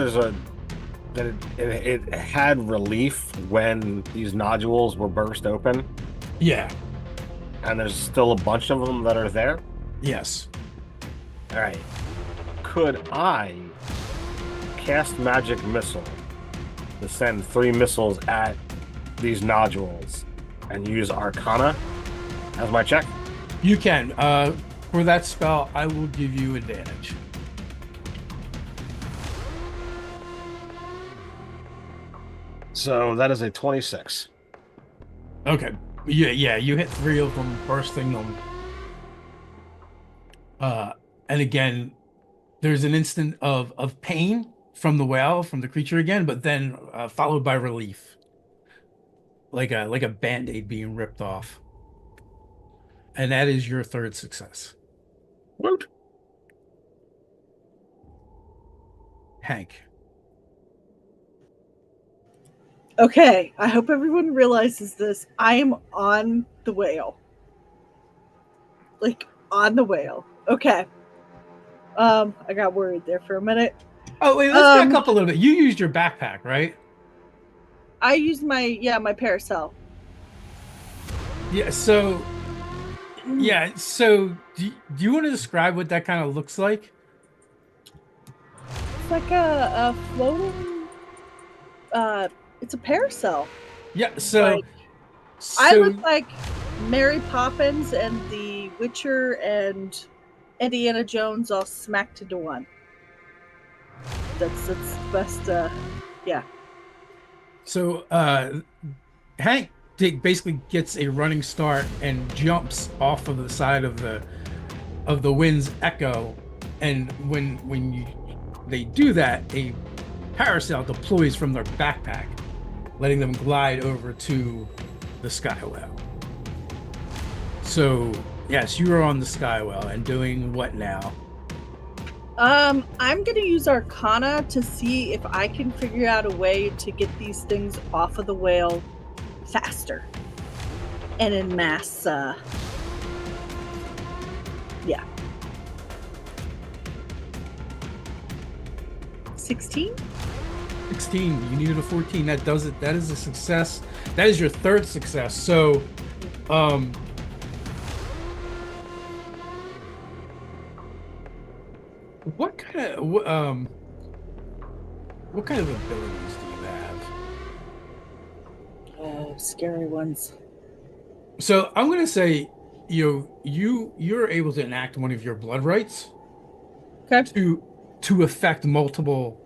that it had relief when these nodules were burst open, Yeah. and there's still a bunch of them that are there. Yes. All right. Could I cast Magic Missile to send 3 missiles at these nodules and use Arcana as my check. You can. For that spell, I will give you advantage. So that is a 26. Okay. Yeah, you hit 3 of them, bursting them. And again, there's an instant of pain from the whale, from the creature again, but then followed by relief. Like a band-aid being ripped off. And that is your 3rd success. Woot. Hank. Okay, I hope everyone realizes this. I am on the whale. Like, on the whale. Okay. I got worried there for a minute. Oh, wait, let's back up a little bit. You used your backpack, right? I used my parasol. Yeah, so do you want to describe what that kind of looks like? It's like a floating it's a parasol. Yeah, so I look like Mary Poppins and the Witcher and Indiana Jones all smacked into one. That's the best yeah. So Hank basically gets a running start and jumps off of the side of the wind's echo, and when they do that, a parasol deploys from their backpack, letting them glide over to the skywell. So yes, you are on the skywell and doing what now? I'm gonna use Arcana to see if I can figure out a way to get these things off of the whale faster and in mass. Yeah. 16? 16. You needed a 14. That does it. That is a success. That is your 3rd success. So, what kind of abilities do you have? Oh, scary ones. So I'm gonna say, you're able to enact one of your blood rights Okay. to affect multiple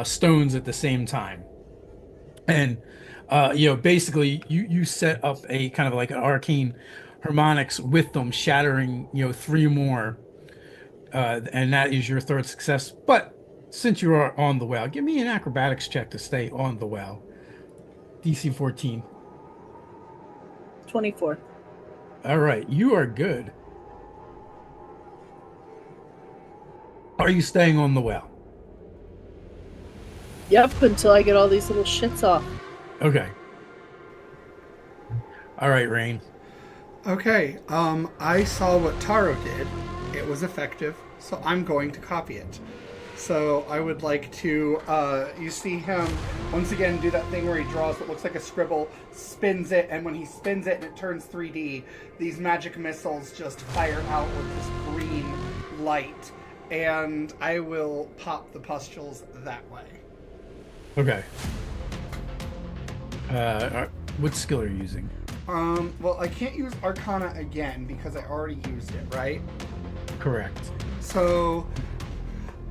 stones at the same time, and basically you set up a kind of like an arcane harmonics with them, shattering 3 more, and that is your 3rd success. But since you are on the well, give me an acrobatics check to stay on the well. DC 14. 24. All right, you are good. Are you staying on the well? Yep, until I get all these little shits off. Okay. All right, Rain. Okay, I saw what Taro did. It was effective, so I'm going to copy it. So I would like to, you see him once again do that thing where he draws what looks like a scribble, spins it, and when he spins it and it turns 3D, these magic missiles just fire out with this green light, and I will pop the pustules that way. Okay. What skill are you using? Well, I can't use Arcana again because I already used it, right? Correct. So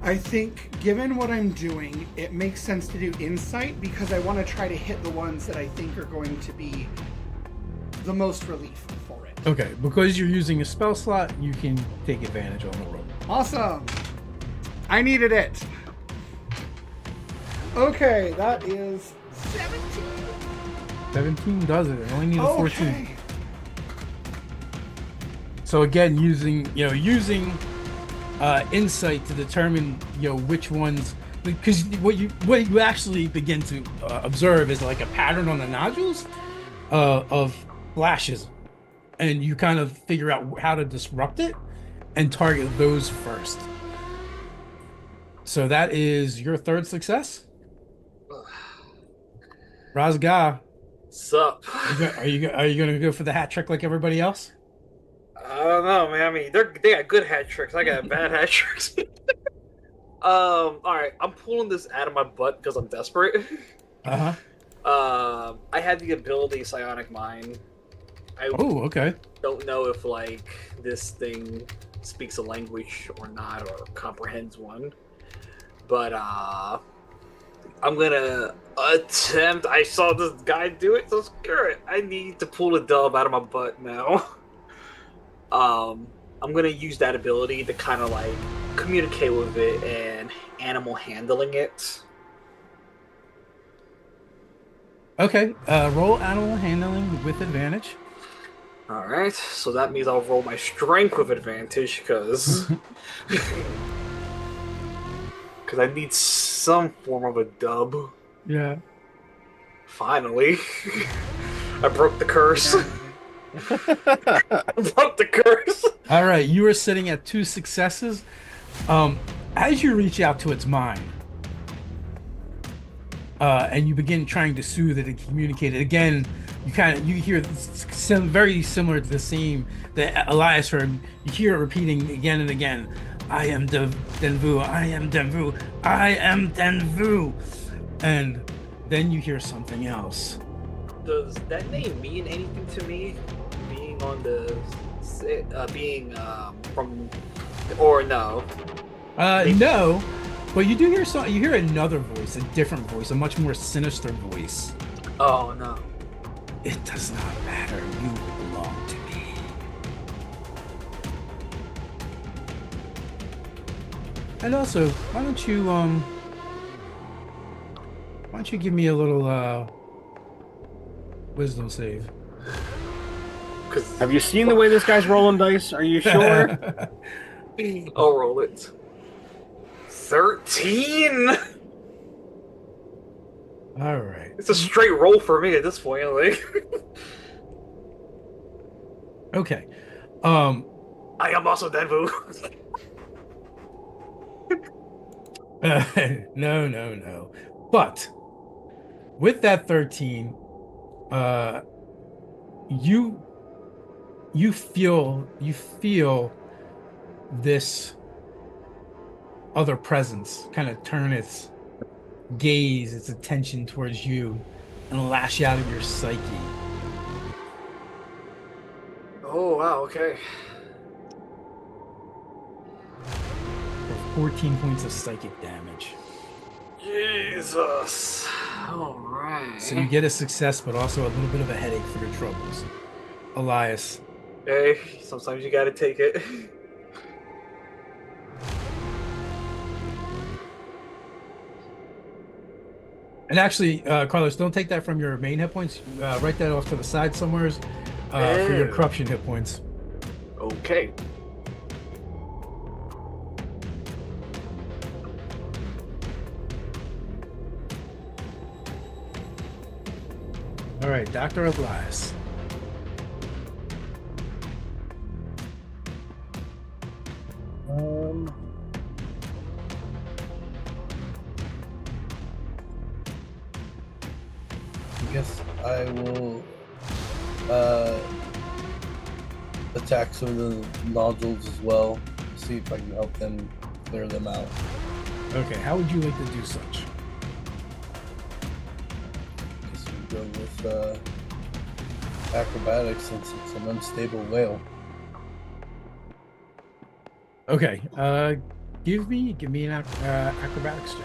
I think, given what I'm doing, it makes sense to do Insight because I want to try to hit the ones that I think are going to be the most relief for it. Okay, because you're using a spell slot, you can take advantage on the roll. Awesome! I needed it! Okay, that is 17. 17 does it. I only need a 14. Okay. So again, using insight to determine which ones, because what you actually begin to observe is like a pattern on the nodules of flashes, and you kind of figure out how to disrupt it and target those first. So that is your 3rd success. Razga, Sup? are you gonna go for the hat trick like everybody else? I don't know, man. I mean, they got good hat tricks. I got bad hat tricks. All right. I'm pulling this out of my butt because I'm desperate. Uh-huh. I had the ability Psionic Mind. I Oh, okay. don't know if like this thing speaks a language or not, or comprehends one. But I'm gonna attempt. I saw this guy do it, so screw it. I need to pull a dub out of my butt now. I'm gonna use that ability to kind of like communicate with it and animal handling it. Okay. Roll animal handling with advantage. All right, so that means I'll roll my strength with advantage because I need some form of a dub. Yeah. Finally, I broke the curse. I broke the curse. All right. You are sitting at 2 successes. As you reach out to its mind, and you begin trying to soothe it and communicate it again, you hear very similar to the same that Elias heard. You hear it repeating again and again. I am Denvu. I am Denvu. I am Denvu. And then you hear something else. Does that name mean anything to me? Being on the from, or no? No, but you do hear you hear another voice, a different voice, a much more sinister voice. Oh no. It does not matter. You belong to me. And also, why don't you give me a little wisdom save? Have you seen the way this guy's rolling dice? Are you sure? I'll roll it. 13. All right. It's a straight roll for me at this point. Like, Okay. I am also Denvu. No. But with that 13, you feel this other presence kind of turn its gaze, its attention towards you, and lash out at your psyche. Oh wow. Okay. For 14 points of psychic damage. Jesus. All right. So you get a success, but also a little bit of a headache for your troubles. Elias. Hey, sometimes you gotta take it. And actually, Carlos, don't take that from your main hit points. Write that off to the side somewhere for your corruption hit points. Okay. All right, Dr. Elias. I guess I will attack some of the nodules as well. See if I can help them clear them out. Okay, how would you like to do such? Guess we go with acrobatics since it's an unstable whale. Okay, give me an acrobatics check.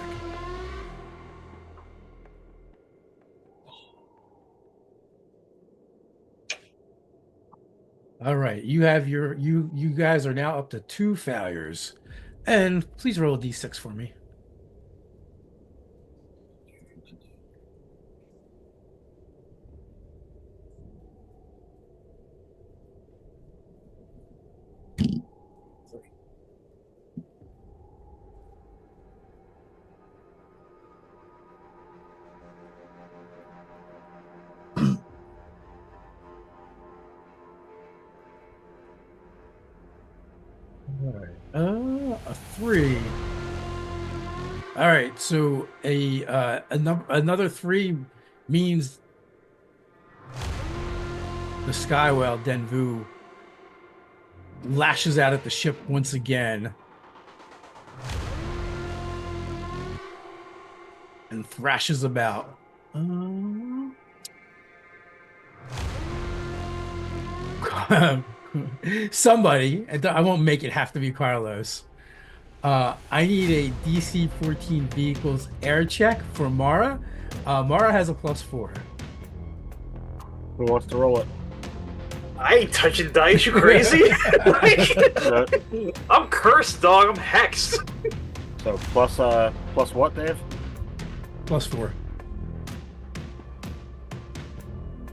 All right, you have you guys are now up to 2 failures, and please roll a d6 for me. All right. A 3. All right, so another 3 means the sky whale Denvu lashes out at the ship once again and thrashes about Somebody, I won't make it have to be Carlos. I need a DC 14 vehicles air check for Mara. Mara has a +4. Who wants to roll it? I ain't touching dice, you crazy? No. I'm cursed, dog. I'm hexed. So plus what, Dave? +4.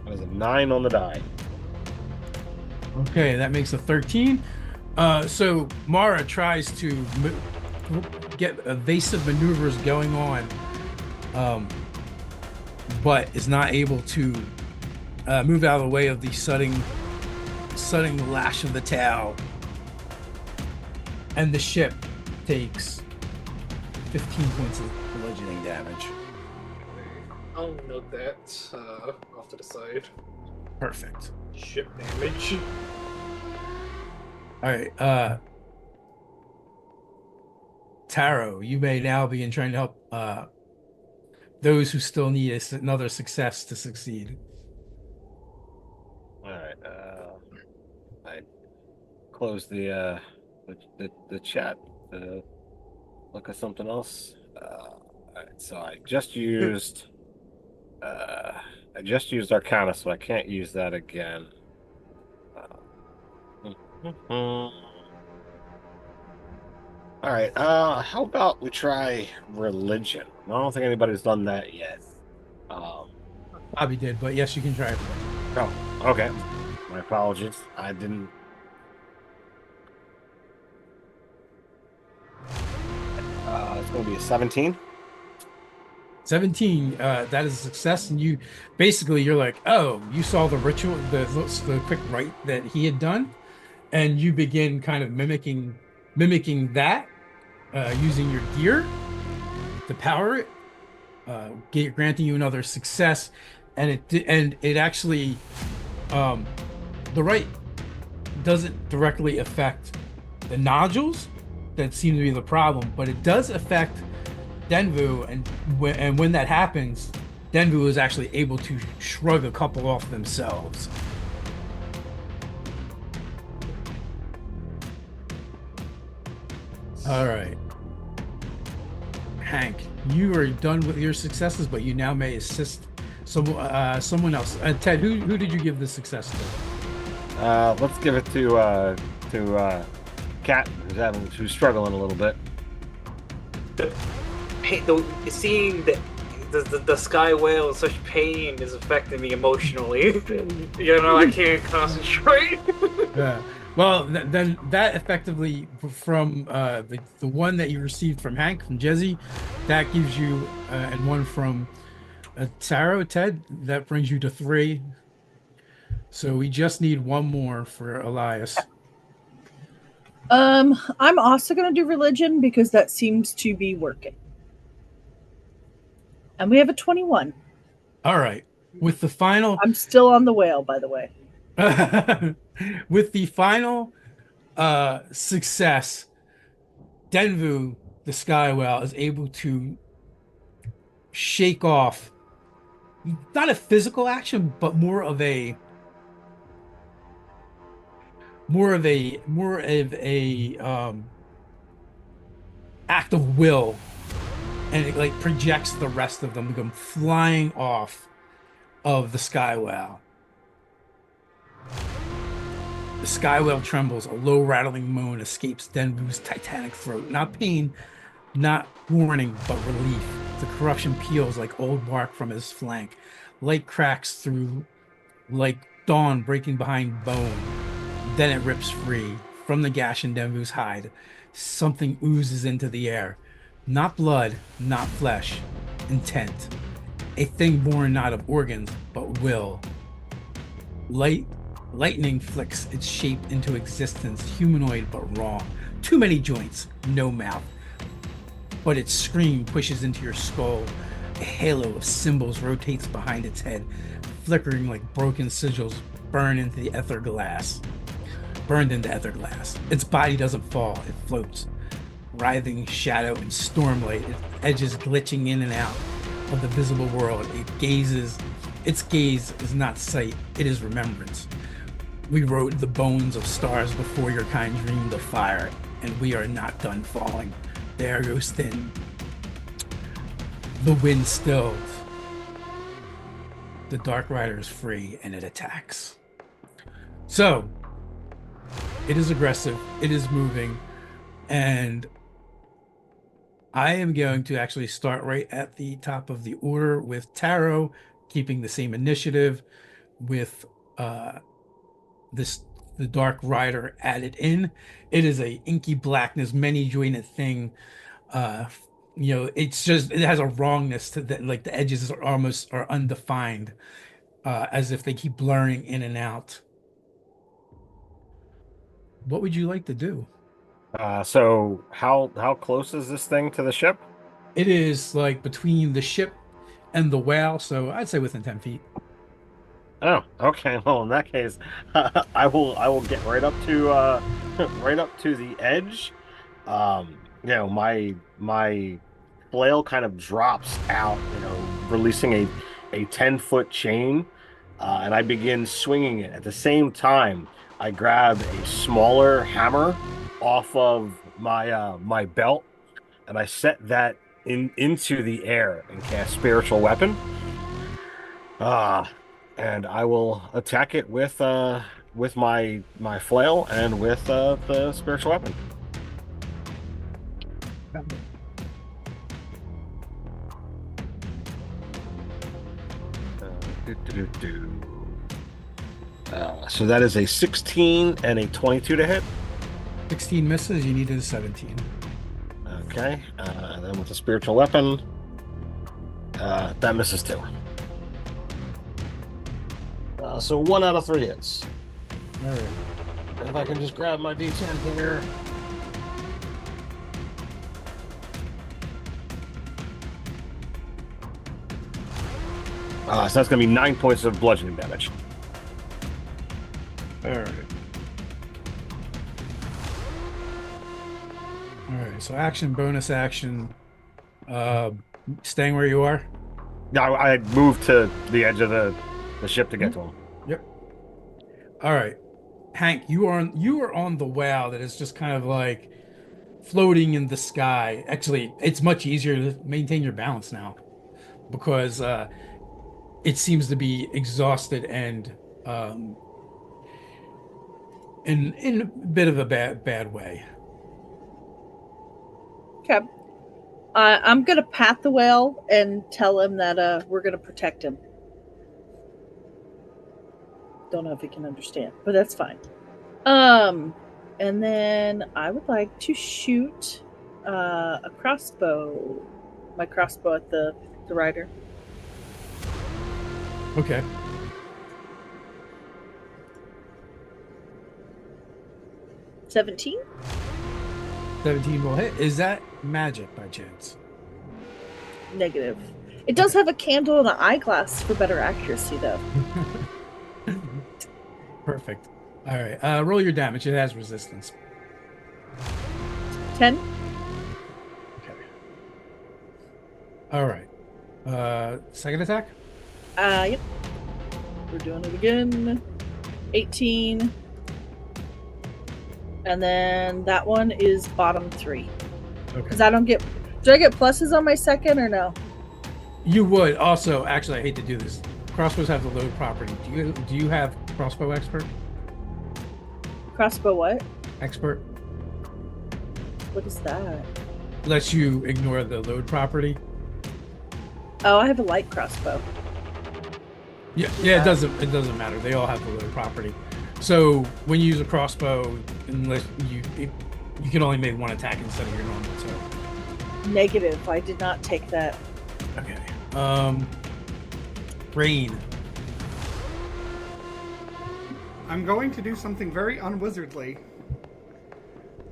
That is a 9 on the die. Okay, that makes a 13. So Mara tries to get evasive maneuvers going on, but is not able to move out of the way of the sudden lash of the tail. And the ship takes 15 points of bludgeoning damage. I'll note that off to the side. Perfect. Ship damage. All right, Taro, you may now begin trying to help those who still need another success to succeed. All right. I close the chat to look at something else. All right, so I just used Arcana, so I can't use that again. All right. How about we try religion? I don't think anybody's done that yet. Bobby did, but yes, you can try it. Oh, okay. My apologies. I didn't. It's going to be a 17. 17, that is a success, and you're like, oh, you saw the ritual, the quick rite that he had done, and you begin kind of mimicking that, using your gear to power it, granting you another success, and it actually, the rite doesn't directly affect the nodules that seem to be the problem, but it does affect Denvu, and when that happens, Denvu is actually able to shrug a couple off themselves. All right, Hank, you are done with your successes, but you now may assist someone else. Ted, who did you give the success to? Let's give it to Kat, who's struggling a little bit. Seeing the sky whale in such pain is affecting me emotionally. I can't concentrate. Yeah. Well, then that effectively, from the one that you received from Hank, from Jezi, that gives you, and one from Taro, Ted, that brings you to 3. So we just need one more for Elias. I'm also going to do religion because that seems to be working. And we have a 21. All right. With the final... I'm still on the whale, by the way. With the final success, Denvu, the sky whale, is able to shake off not a physical action, but more of a act of will, and it like projects the rest of them to come flying off of the sky whale. The sky whale trembles. A low rattling moan escapes Denvu's titanic throat. Not pain, not warning, but relief. The corruption peels like old bark from his flank. Light cracks through like dawn breaking behind bone. Then it rips free. From the gash in Denvu's hide, something oozes into the air. Not blood, not flesh. Intent. A thing born not of organs, but will. Lightning flicks its shape into existence, humanoid but wrong. Too many joints, no mouth. But its scream pushes into your skull. A halo of symbols rotates behind its head, flickering like broken sigils burned into ether glass. Its body doesn't fall, it floats. Writhing shadow and stormlight, its edges glitching in and out. of the visible world. Its gaze is not sight, it is remembrance. We wrote the bones of stars before your kind dreamed of fire, and we are not done falling. The air goes thin. The wind stilled. The Dark Rider is free, and it attacks. So, it is aggressive, it is moving, and I am going to actually start right at the top of the order with Taro, keeping the same initiative with the Dark Rider added in. It is a inky blackness, many jointed thing. It's just, it has a wrongness to that, like the edges are undefined, as if they keep blurring in and out. What would you like to do? So how close is this thing to the ship? It is like between the ship and the whale, so I'd say within 10 feet. Oh, okay. Well, in that case, I will get right up to right up to the edge. My flail kind of drops out, releasing a 10-foot chain, and I begin swinging it. At the same time, I grab a smaller hammer off of my belt, and I set that into the air and cast spiritual weapon. And I will attack it with my flail and with the spiritual weapon. So that is a 16 and a 22 to hit. 16 misses, you needed a 17. Okay, and then with the spiritual weapon, that misses too. So 1 out of 3 hits. All right. If I can just grab my D10 here. So that's going to be 9 points of bludgeoning damage. All right. All right. So action, bonus action. Staying where you are. Yeah, I moved to the edge of the ship to get to him. Yep. All right, Hank, you are on the whale that is just kind of like floating in the sky. Actually, it's much easier to maintain your balance now because it seems to be exhausted and in a bit of a bad way. Okay. I'm gonna pat the whale and tell him that we're gonna protect him. Don't know if he can understand, but that's fine. And then I would like to shoot a crossbow, my crossbow at the rider. Okay. $17? 17 will hit. Is that magic by chance? Negative. It does have a candle and an eyeglass for better accuracy, though. Perfect. All right. Roll your damage. It has resistance. 10? Okay. All right. Second attack? Yep. We're doing it again. 18. And then that one is bottom 3. Okay. Because I don't get... Do I get pluses on my second or no? You would. Also, actually, I hate to do this. Crossbows have the load property. Do you have crossbow expert? Crossbow what? Expert What is that? lets you ignore the load property. Oh, I have a light crossbow. Yeah, it doesn't matter. They all have the load property. So when you use a crossbow, unless you can only make one attack instead of your normal. So Negative. I did not take that. okay. Rain. I'm going to do something very unwizardly.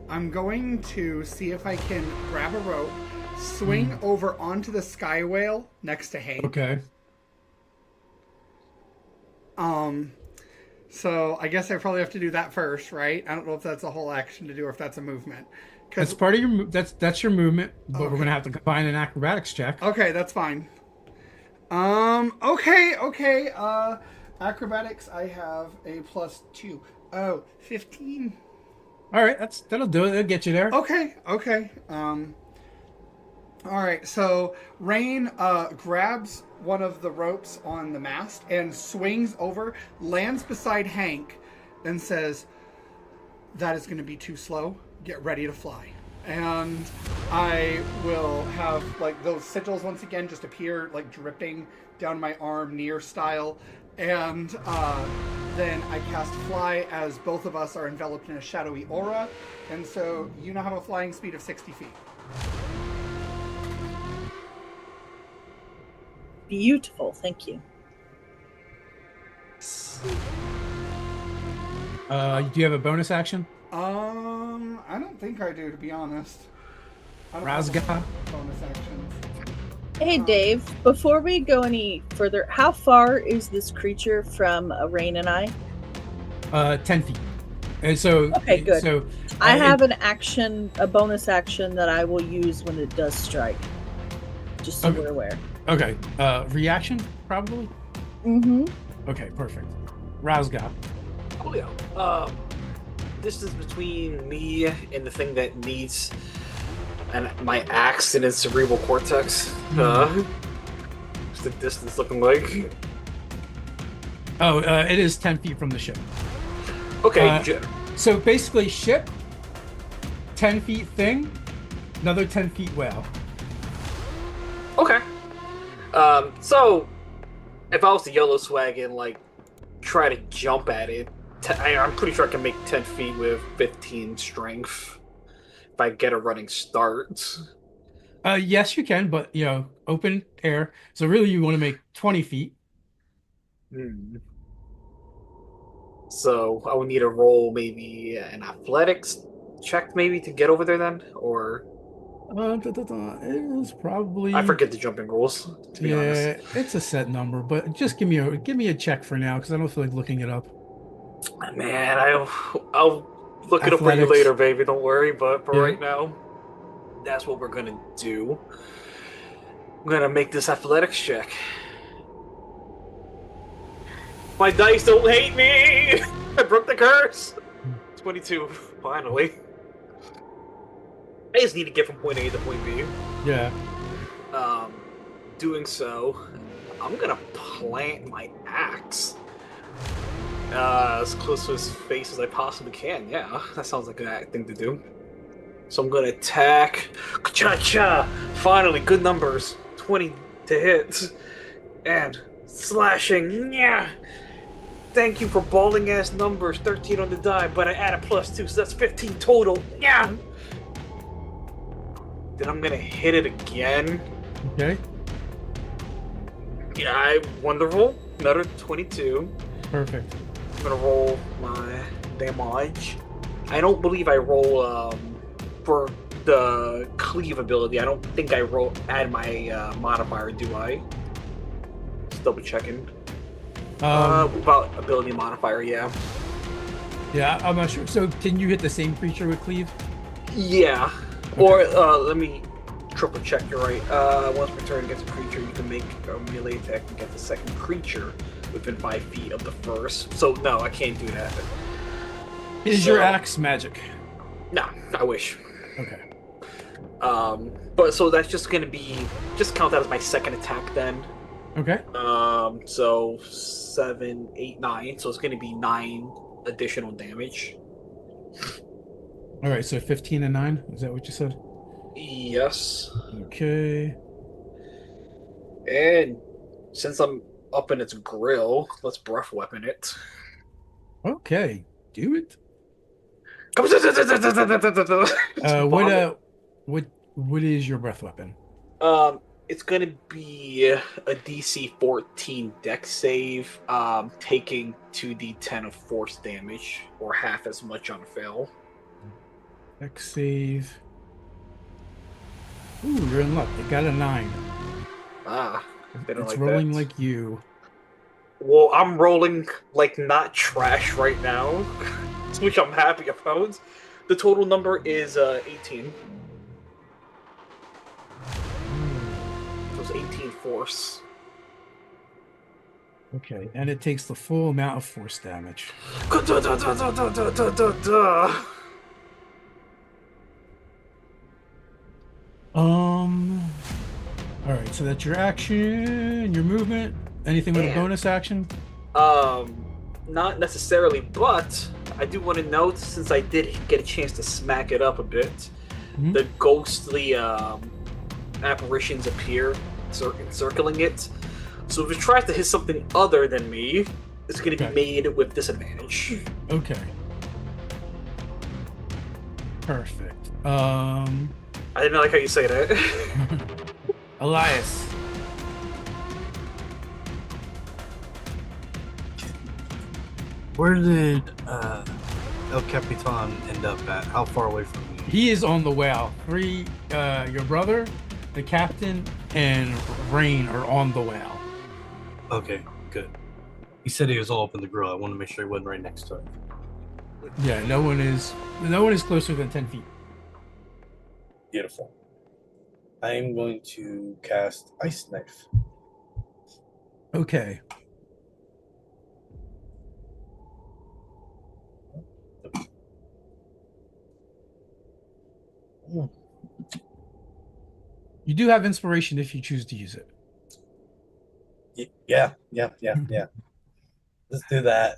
I'm going to see if I can grab a rope, swing over onto the sky whale next to Hank. Okay. So I guess I probably have to do that first, right? I don't know if that's a whole action to do or if that's a movement. That's part of your that's your movement, but Okay. we're gonna have to combine an acrobatics check. Okay, that's fine. Okay. Acrobatics, I have a +2. Oh, 15. All right, that'll do it. That'll get you there. Okay. All right. So Rain grabs one of the ropes on the mast and swings over, lands beside Hank, and says, "That is going to be too slow. Get ready to fly." And I will have like those sigils once again just appear like dripping down my arm, near style, and then I cast Fly as both of us are enveloped in a shadowy aura, and so you now have a flying speed of 60 feet. Beautiful, thank you. Do you have a bonus action? I don't think I do, to be honest. I don't Razga? have bonus actions. Hey Dave, before we go any further, how far is this creature from Rain and I? 10 feet. And so, Okay, good. So I have an action, a bonus action that I will use when it does strike. Just so Okay. we're aware. Okay. Reaction, probably? Mm-hmm. Okay, perfect. Razga. Oh yeah. Distance between me and the thing that needs my axe in its cerebral cortex. What's the distance looking like? Oh, it is 10 feet from the ship. Okay. So basically, ship, 10 feet thing, another 10 feet whale. Okay. So if I was to yellow swag and like try to jump at it, I'm pretty sure I can make 10 feet with 15 strength if I get a running start. Yes, you can, but open air. So really, you want to make 20 feet. So I would need to roll maybe an athletics check maybe to get over there then, or It is probably. I forget the jumping rules to be honest. It's a set number, but just give me a check for now because I don't feel like looking it up. Man, I'll look it up for you Athletics. later, baby. Don't worry. But for Yeah. right now, that's what we're gonna do. I'm gonna make this athletics check. My dice don't hate me. I broke the curse. 22, finally. I just need to get from point A to point B. Yeah. Doing so, I'm gonna plant my axe as close to his face as I possibly can. Yeah, that sounds like a thing to do. So I'm gonna attack. Cha-cha! Finally, good numbers. 20 to hit. And slashing. Yeah. Thank you for balling ass numbers. 13 on the die, but I add a +2, so that's 15 total. Yeah. Then I'm gonna hit it again. Okay. Yeah, wonderful. Another 22. Perfect. I'm gonna roll my damage. I don't believe I roll for the cleave ability. I don't think I add my modifier, do I? Just double checking. About ability modifier, yeah. Yeah, I'm not sure. So can you hit the same creature with cleave? Yeah. Okay. Or let me triple check. You're right. Once per turn against a creature, you can make a melee attack against the second creature within 5 feet of the first. So no, I can't do that. Is your axe magic? No, I wish. Okay. But so that's just gonna be count that as my second attack then. Okay. So 7, 8, 9. So it's gonna be 9 additional damage. All right. So 15 and 9. Is that what you said? Yes. Okay. And since I'm up in its grill, let's breath weapon it. Okay. Do it. Vomit. What is your breath weapon? It's gonna be a DC 14 dex save, taking 2d10 of force damage, or half as much on a fail. Dex save. Ooh, you're in luck. You got a 9. Ah, they don't It's like rolling that. like you. Well, I'm rolling like not trash right now, which I'm happy about. The total number is 18. So it's 18 force. Okay, and it takes the full amount of force damage. All right, so that's your action, your movement. Anything with a bonus action? Not necessarily, but I do want to note, since I did get a chance to smack it up a bit, the ghostly apparitions appear encircling it. So if it tries to hit something other than me, it's going to be made with disadvantage. Okay. Perfect. I didn't like how you say that. Elias. Where did El Capitan end up at? How far away from me? He is on the whale. Your brother, the captain, and Rain are on the whale. Okay, good. He said he was all up in the grill. I want to make sure he wasn't right next to it. Yeah, no one is closer than 10 feet. Beautiful. I am going to cast Ice Knife. Okay. You do have inspiration if you choose to use it. Yeah. Let's do that.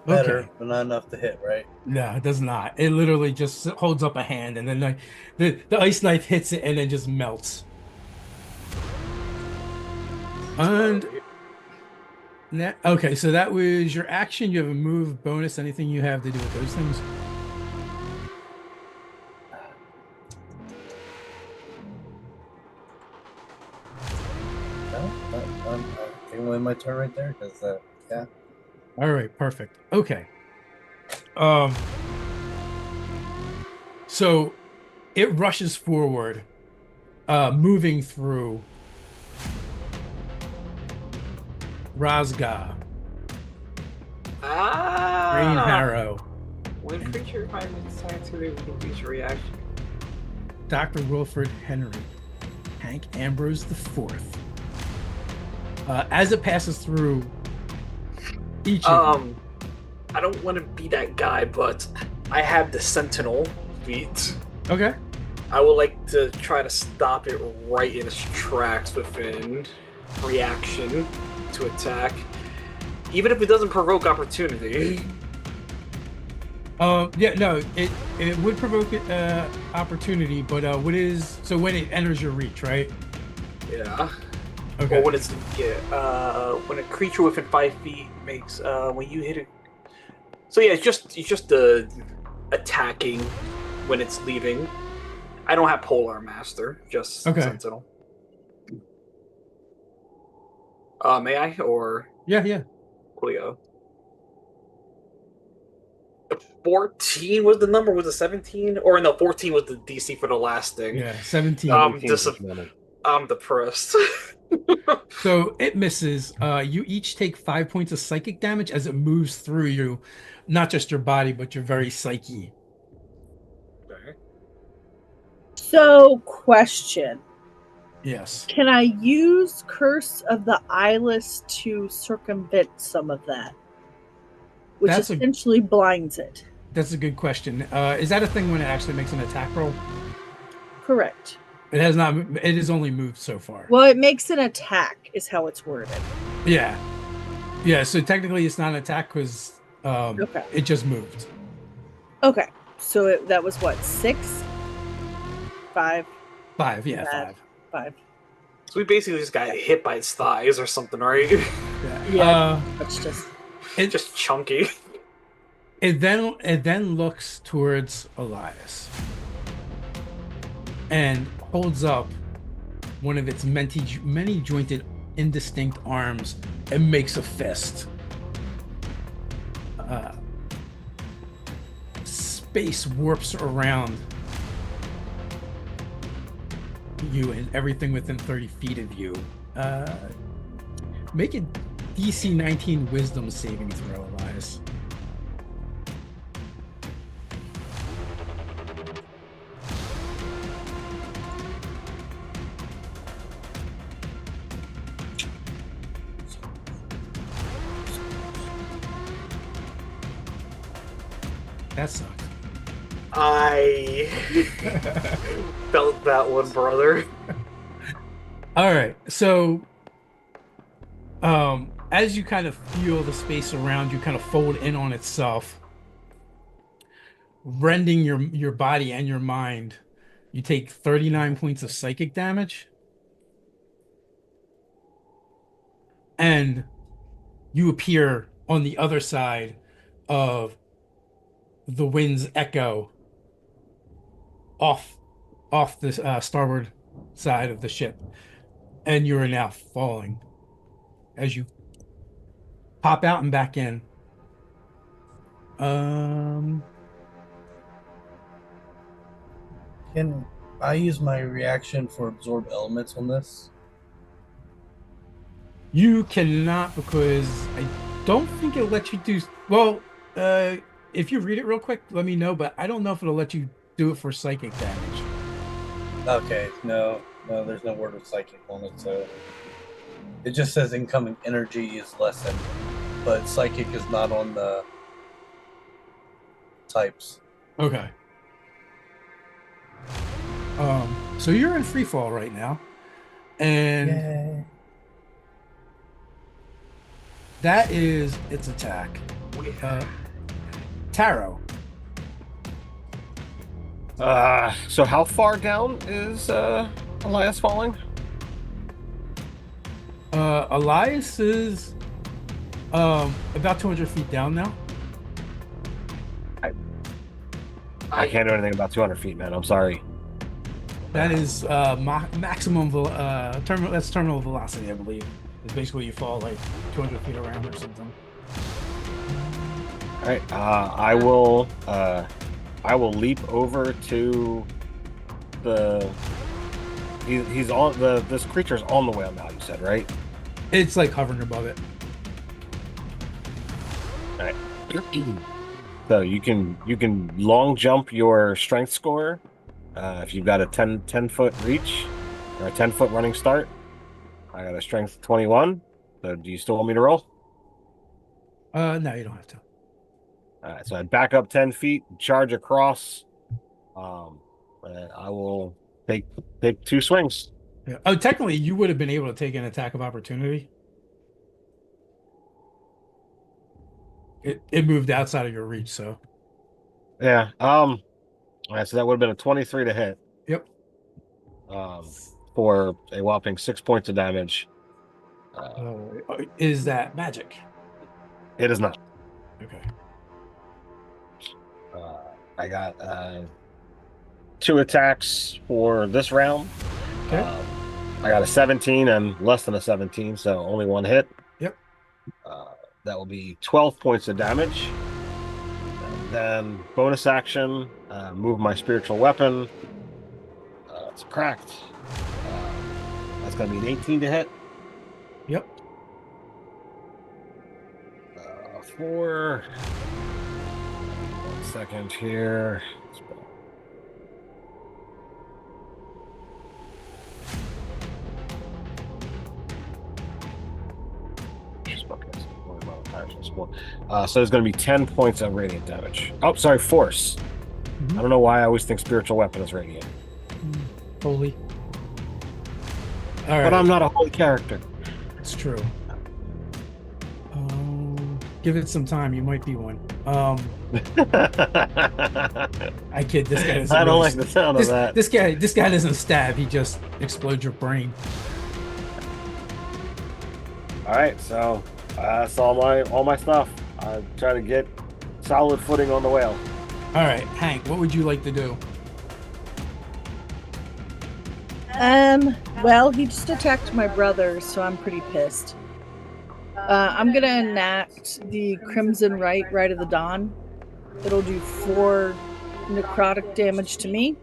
Better, Okay. but not enough to hit, right? No, it does not. It literally just holds up a hand, and then the ice knife hits it, and then just melts. And okay, so that was your action. You have a move, bonus, anything you have to do with those things. No, I'm taking away my turn right there because yeah. All right, perfect. Okay. So it rushes forward, moving through Razga, Rain Harrow, When creature finds science to increase your reaction. Dr. Wilfred Henry, Hank Ambrose IV. As it passes through each of you. I don't want to be that guy, but I have the Sentinel feat. Okay. I would like to try to stop it right in its tracks within reaction to attack, even if it doesn't provoke opportunity. Yeah, no, it would provoke opportunity, but so when it enters your reach, right? Yeah. Okay. Or when it's when a creature within 5 feet makes when you hit it. So yeah, it's just attacking when it's leaving. I don't have Polar Master, just Sentinel. May I or Yeah. Coolio? 14 was the number. Was it 17? Or no, 14 was the DC for the last thing. Yeah, 17. I'm depressed. So it misses. You each take 5 points of psychic damage as it moves through you, not just your body, but your very psyche. Okay. So, question. Yes. Can I use Curse of the Eyeless to circumvent some of that? Which essentially blinds it. That's a good question. Is that a thing when it actually makes an attack roll? Correct. It has not. It has only moved so far. Well, it makes an attack, is how it's worded. Yeah. So technically, it's not an attack because it just moved. Okay. So that was what, 6? 5? 5. Yeah, 5. So we basically just got hit by its thighs or something, right? Yeah. That's just chunky. It then looks towards Elias and holds up one of its many jointed, indistinct arms and makes a fist. Space warps around you and everything within 30 feet of you. Make a DC 19 Wisdom saving throw, Elias. That sucked. I felt that one, brother. All right. So, as you kind of feel the space around you kind of fold in on itself, rending your body and your mind, you take 39 points of psychic damage, and you appear on the other side of the wind's echo off the starboard side of the ship, and you are now falling as you pop out and back in. Um, Can I use my reaction for absorb elements on this? you cannot because I don't think it'll let you do. Well, if you read it real quick, let me know. But I don't know if it'll let you do it for psychic damage. Okay, no, there's no word of psychic on it, so it just says incoming energy is lessened, but psychic is not on the types. Okay. So you're in free fall right now, and Yay. that is its attack. Taro. So how far down is Elias falling? Elias is about 200 feet down now. I can't do anything about 200 feet, man. I'm sorry. That is maximum terminal. That's terminal velocity, I believe. It's basically you fall like 200 feet around or something. All right. I will leap over to the. He's on the. This creature's on the whale now. You said, right? It's like hovering above it. All right. So you can long jump your strength score if you've got a 10 foot reach or a 10-foot running start. I got a strength 21. So do you still want me to roll? No, you don't have to. All right. So I back up 10 feet, charge across. And I will take 2 swings. Yeah. Oh, technically, you would have been able to take an attack of opportunity. It moved outside of your reach, so. Yeah. All right. So that would have been a 23 to hit. Yep. For a whopping 6 points of damage. Is that magic? It is not. Okay. I got 2 attacks for this round. Okay. I got a 17 and less than a 17, so only 1 hit. Yep. That will be 12 points of damage. And then bonus action, move my spiritual weapon. It's cracked. That's going to be an 18 to hit. Yep. For 1 second here. So there's going to be 10 points of radiant damage. Oh, sorry, force. Mhm. I don't know why I always think spiritual weapon is radiant. Holy. All right. But I'm not a holy character. It's true. Give it some time. You might be one. I kid. This guy doesn't. I don't really- like the sound of that. This guy doesn't stab. He just explodes your brain. All right, so that's all my stuff. I'm trying to get solid footing on the whale. All right, Hank. What would you like to do? Well, he just attacked my brother, so I'm pretty pissed. I'm gonna enact the Crimson Rite of the Dawn. It'll do 4 necrotic damage to me,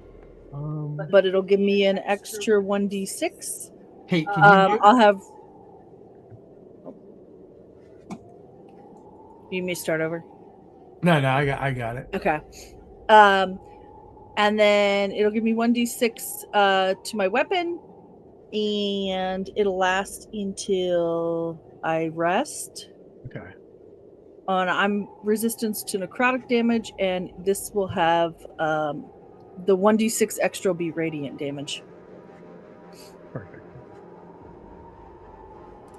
but it'll give me an extra 1d6. Hey, can you? I'll have. You may start over. No, I got it. Okay. And then it'll give me 1d6 to my weapon, and it'll last until I rest. Okay. I'm resistance to necrotic damage, and this will have the 1d6 extra will be radiant damage. Perfect.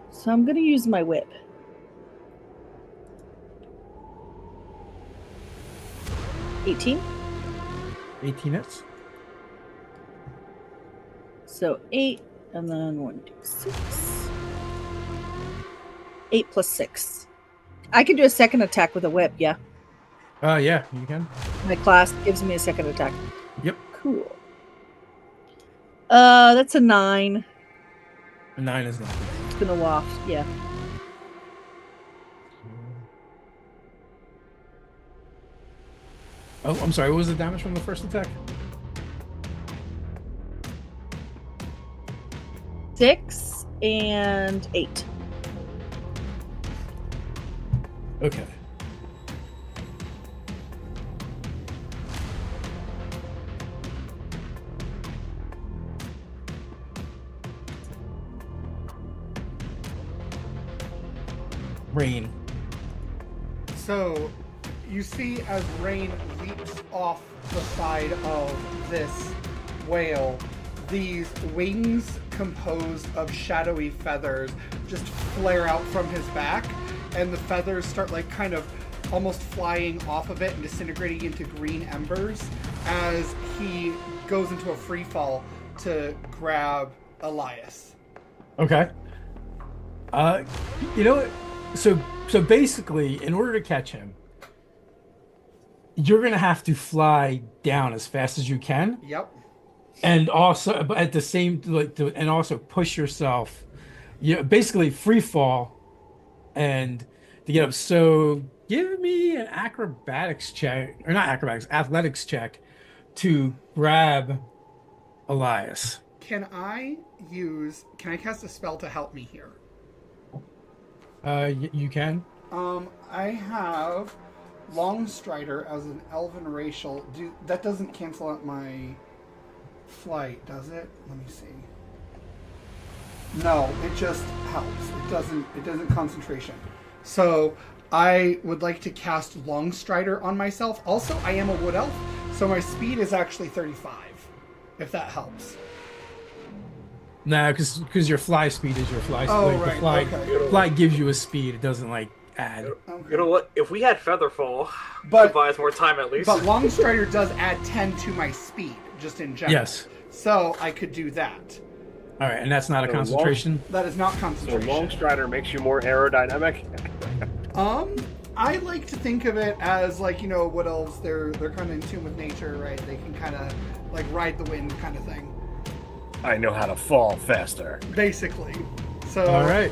So I'm going to use my whip. $18. 18 hits. So 8, and then 1d6. 8 plus 6. I can do a second attack with a whip, yeah. Yeah, you can. My class gives me a second attack. Yep. Cool. That's a 9. A 9 is not. It's gonna waft, yeah. Oh, I'm sorry. What was the damage from the first attack? 6 and 8. Okay. Rain. So, you see as Rain leaps off the side of this whale, these wings composed of shadowy feathers just flare out from his back, and the feathers start like kind of almost flying off of it and disintegrating into green embers as he goes into a free fall to grab Elias. Okay. You know what? So basically, in order to catch him, you're gonna have to fly down as fast as you can, Yep. and also, but at the same, and also push yourself. Basically free fall, and to get up. So give me an acrobatics check, or not acrobatics, athletics check, to grab Elias. Can I cast a spell to help me here? You can. I have Long Strider as an elven racial. That doesn't cancel out my flight, does it? Let me see. No, it just helps. It doesn't concentration. So I would like to cast Long Strider on myself. Also, I am a wood elf, so my speed is actually 35, if that helps. Nah, because your fly speed is your fly speed. Oh, Like, right, the fly, okay. fly gives you a speed. It doesn't like add. You know what? If we had Featherfall, But- to buy us more time at least. But Long Strider does add 10 to my speed, just in general. Yes. So I could do that. All right, and that's not a So concentration. That is not So concentration. Long Strider makes you more aerodynamic. I like to think of it as like, wood elves, they're kind of in tune with nature, right? They can kind of like ride the wind kind of thing, I know how to fall faster. basically. So All right.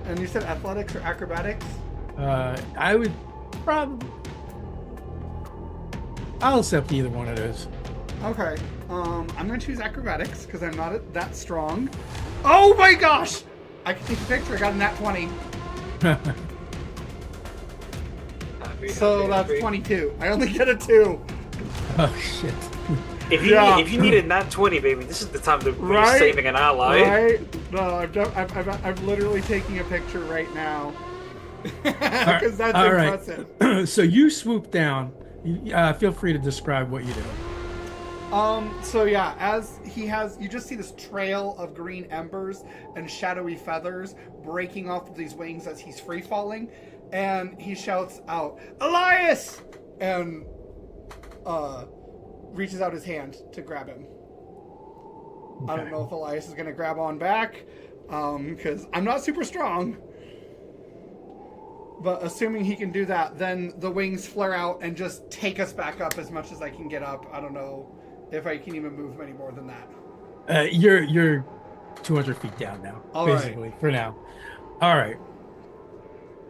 And you said athletics or acrobatics? I would probably. I'll accept either one of those. Okay. I'm gonna choose acrobatics because I'm not that strong. Oh my gosh! I can take a picture. I got a nat 20. So that's 22. I only get a 2. Oh shit. If you need a nat 20, baby, this is the time to be Right? saving an ally. Right? No, I'm literally taking a picture right now. Because that's All right. impressive. So you swoop down. Feel free to describe what you do. So yeah, as you just see this trail of green embers and shadowy feathers breaking off of these wings as he's free falling, and he shouts out, "Elias!" and reaches out his hand to grab him. Okay. I don't know if Elias is gonna grab on back, because I'm not super strong. But assuming he can do that, then the wings flare out and just take us back up as much as I can get up. I don't know if I can even move any more than that. You're 200 feet down now, All basically, for now. All right,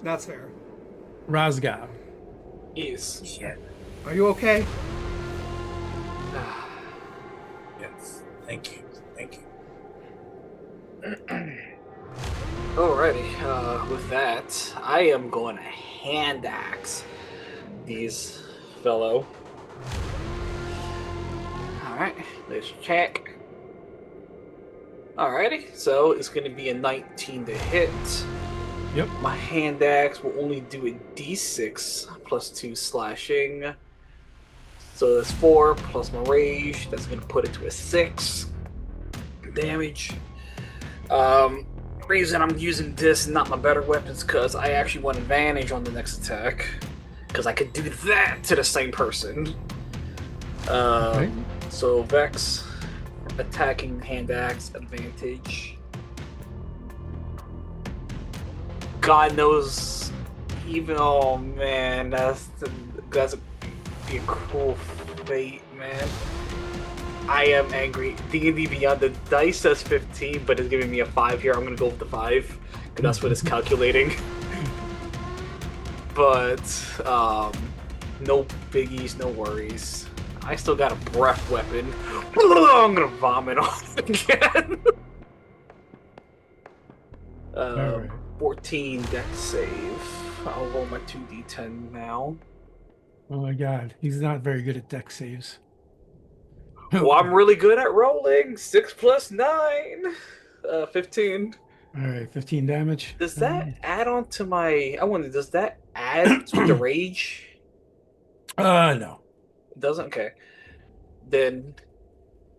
That's fair. Razgab. Yes. Shit. Are you okay? Yes. Thank you. Alrighty, with that, I am going to hand axe these fellow. Alright, let's check. Alrighty, so it's going to be a 19 to hit. Yep. My hand axe will only do a d6 plus 2 slashing. So that's 4 plus my rage. That's going to put it to a 6 damage. Reason I'm using this and not my better weapons because I actually want advantage on the next attack. Because I could do that to the same person. Okay. So Vex, attacking hand axe, advantage. God knows, even oh man, that's be a cruel fate, man. I am angry. D&D Beyond, the dice says 15, but it's giving me a 5 here. I'm gonna go with the 5 because that's what it's calculating. But no biggies, no worries. I still got a breath weapon. I'm gonna vomit off again. Alright. 14 dex save. I'll roll my 2d10 now. Oh my god, he's not very good at deck saves. Well, I'm really good at rolling. 6 plus 9. 15. Alright, 15 damage. Does that add on to my... I wonder, does that add to the rage? No. It doesn't? Okay. Then...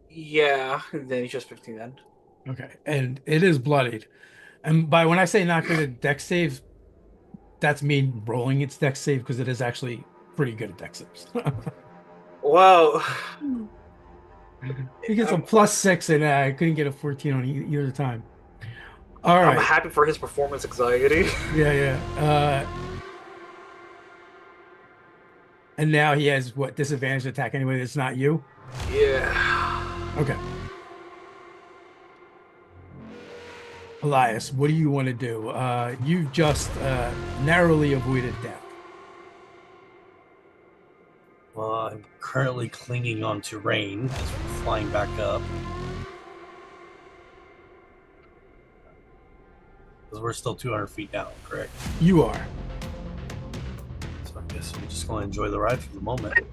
Yeah, then it's just 15 then. Okay, and it is bloodied. And by when I say not good at deck saves, that's me rolling its deck save because it is actually pretty good at deck saves. Well... He gets a +6 and I couldn't get a 14 on either time. All I'm right. happy for his performance anxiety. Yeah. And now he has what, disadvantage attack anyway that's not you? Yeah. Okay. Elias, what do you want to do? You've just narrowly avoided death. Well, I'm currently clinging onto Rain as we're flying back up. Because we're still 200 feet down, correct? You are. So I guess I'm just going to enjoy the ride for the moment.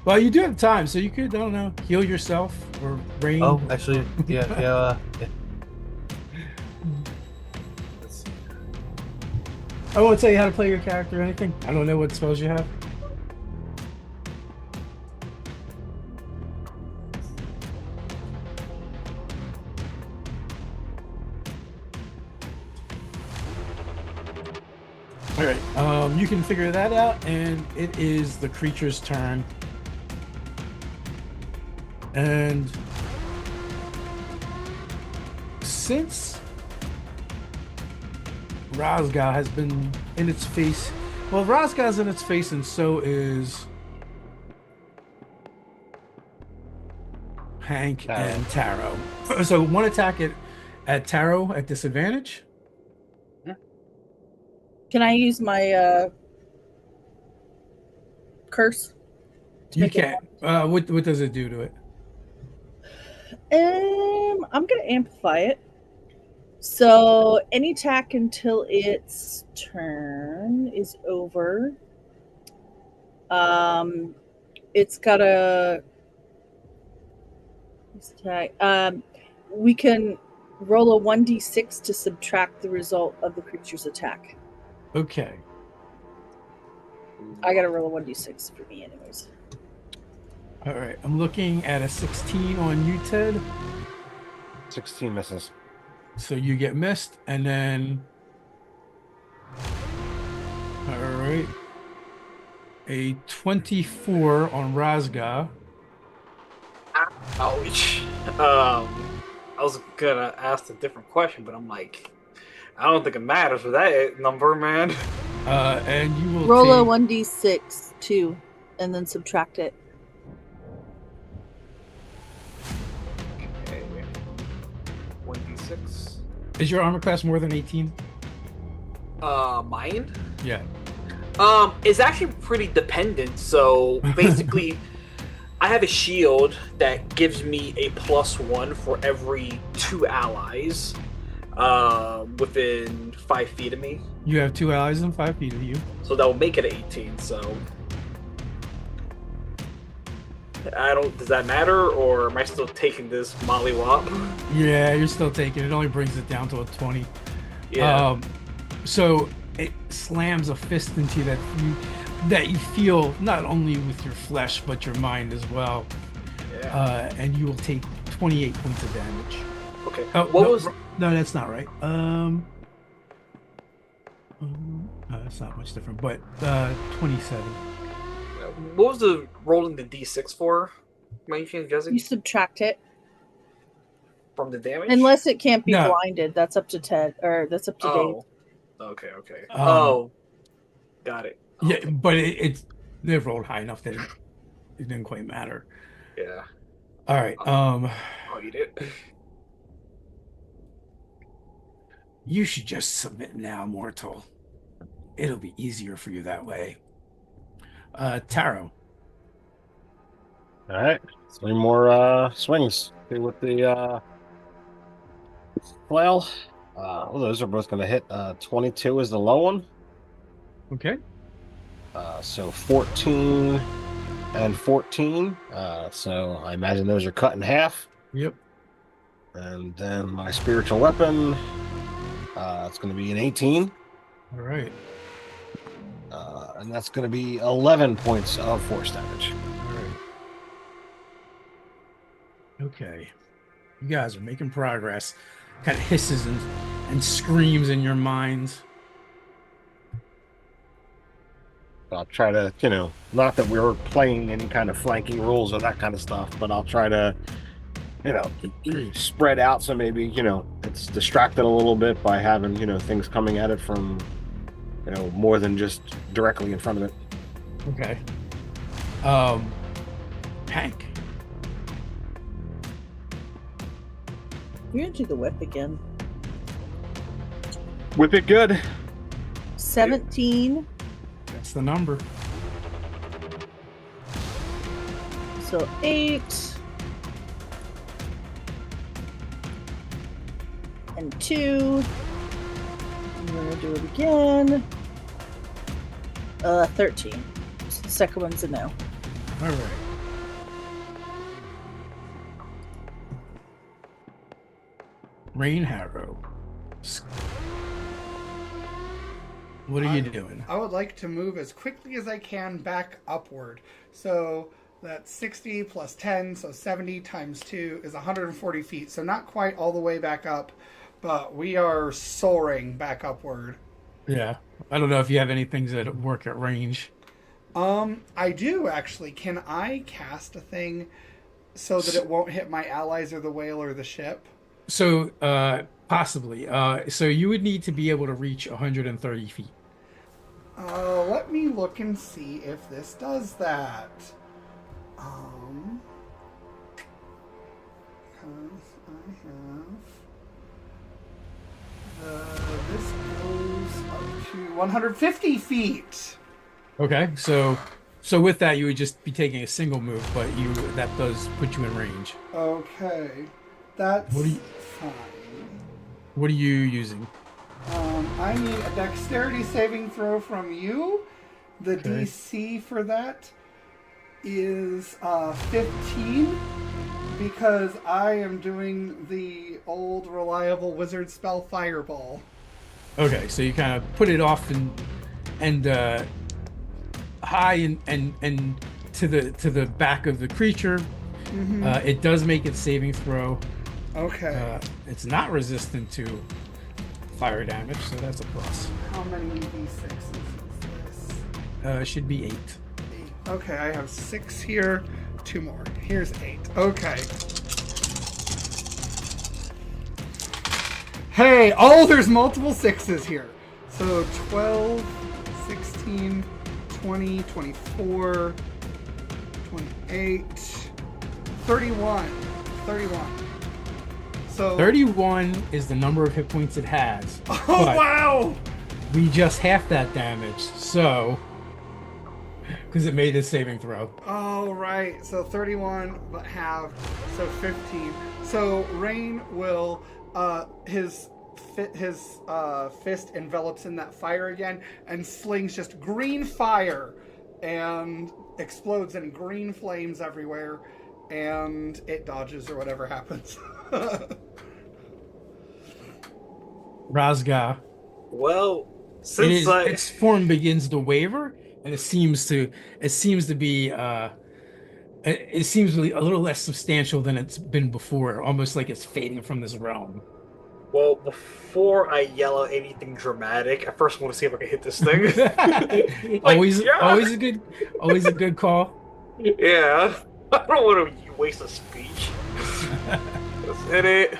Well, you do have time, so you could, I don't know, heal yourself or rain. Oh, actually, yeah. Let's see. I won't tell you how to play your character or anything. I don't know what spells you have. All right, you can figure that out, and it is the creature's turn. And since Razga has been in its face, well, Razga's in its face, and so is Hank Taro. and Taro. So one attack at Taro at disadvantage. Can I use my curse? You Make it can't. What does it do to it? I'm gonna amplify it. So any attack until its turn is over. It's got a attack. We can roll a 1d6 to subtract the result of the creature's attack. Okay. I gotta roll a 1d6 for me, anyways. All right. I'm looking at a 16 on you, Ted. 16 misses. So you get missed, and then. All right. A 24 on Razga. Ouch. I was gonna ask a different question, but I'm like, I don't think it matters for that number, man. And you will Roll a take... 1d6 too, and then subtract it. Okay. 1d6. Is your armor class more than 18? Mine? Yeah. It's actually pretty dependent. So basically, I have a shield that gives me a +1 for every 2 allies within 5 feet of me. You have 2 allies and 5 feet of you. So that will make it 18. So I don't. Does that matter, or am I still taking this mollywop? Yeah, you're still taking it. It only brings it down to a 20. Yeah. So it slams a fist into you that you feel not only with your flesh but your mind as well. Yeah. And you will take 28 points of damage. Okay. Oh, What no, was no, that's not right. That's not much different, but 27. the rolling the d6 for? My chance, You Jezi? subtract it. From the damage? Unless it can't be No. blinded. That's up to Ted, or that's up to Dave. Oh. Okay. Um, Got it. Yeah, Okay. but they rolled high enough that it didn't quite matter. Yeah. All right. I'll eat it. You should just submit now, mortal. It'll be easier for you that way. Taro. All right, 3 more swings. See with the flail. Well, those are both going to hit. 22 is the low one. Okay. So 14 and 14. So I imagine those are cut in half. Yep. And then my spiritual weapon, it's going to be an 18. All right. And that's going to be 11 points of force damage. All right. Okay. You guys are making progress. Kind of hisses and screams in your minds. I'll try to, not that we're playing any kind of flanking rules or that kind of stuff, but I'll try to, spread out so maybe, it's distracted a little bit by having, things coming at it from, more than just directly in front of it. Okay. Hank. You're gonna do the whip again. Whip it good. 17. That's the number. So 8. And 2. I'm gonna do it again. 13. So the second one's a no. All right. Rain Harrow. What are you doing? I would like to move as quickly as I can back upward. So that's 60 plus 10, so 70 times 2 is 140 feet. So not quite all the way back up, but we are soaring back upward. Yeah. I don't know if you have any things that work at range. I do actually. Can I cast a thing so that it won't hit my allies or the whale or the ship? So, possibly. So you would need to be able to reach 130 feet. Let me look and see if this does that. Because I have this goes up to 150 feet. Okay. So with that, you would just be taking a single move, but that does put you in range. Okay, that's fine. What are you using? I need a dexterity saving throw from you. The Okay. DC for that is 15 because I am doing the old reliable wizard spell Fireball. Okay, so you kind of put it off and high and to the back of the creature. Mm-hmm. It does make its saving throw. Okay. It's not resistant to fire damage, so that's a plus. How many d6s is this? Should be 8. 8. Okay, I have 6 here. 2 more. Here's 8. Okay. Hey, there's multiple 6s here. So 12, 16, 20, 24, 28, 31. 31. So 31 is the number of hit points it has. Oh, but wow! we just half that damage, so because it made a saving throw. Oh, right. So 31, but half, so 15. So Rain will, his fist envelops in that fire again and slings just green fire and explodes in green flames everywhere, and it dodges or whatever happens. Razga. Well, Since I its form begins to waver, and it seems to be it seems really a little less substantial than it's been before, almost like it's fading from this realm. well, before I yell out anything dramatic, I first want to see if I can hit this thing. always yeah. always a good call. Yeah, I don't want to waste a speech. Let's hit it.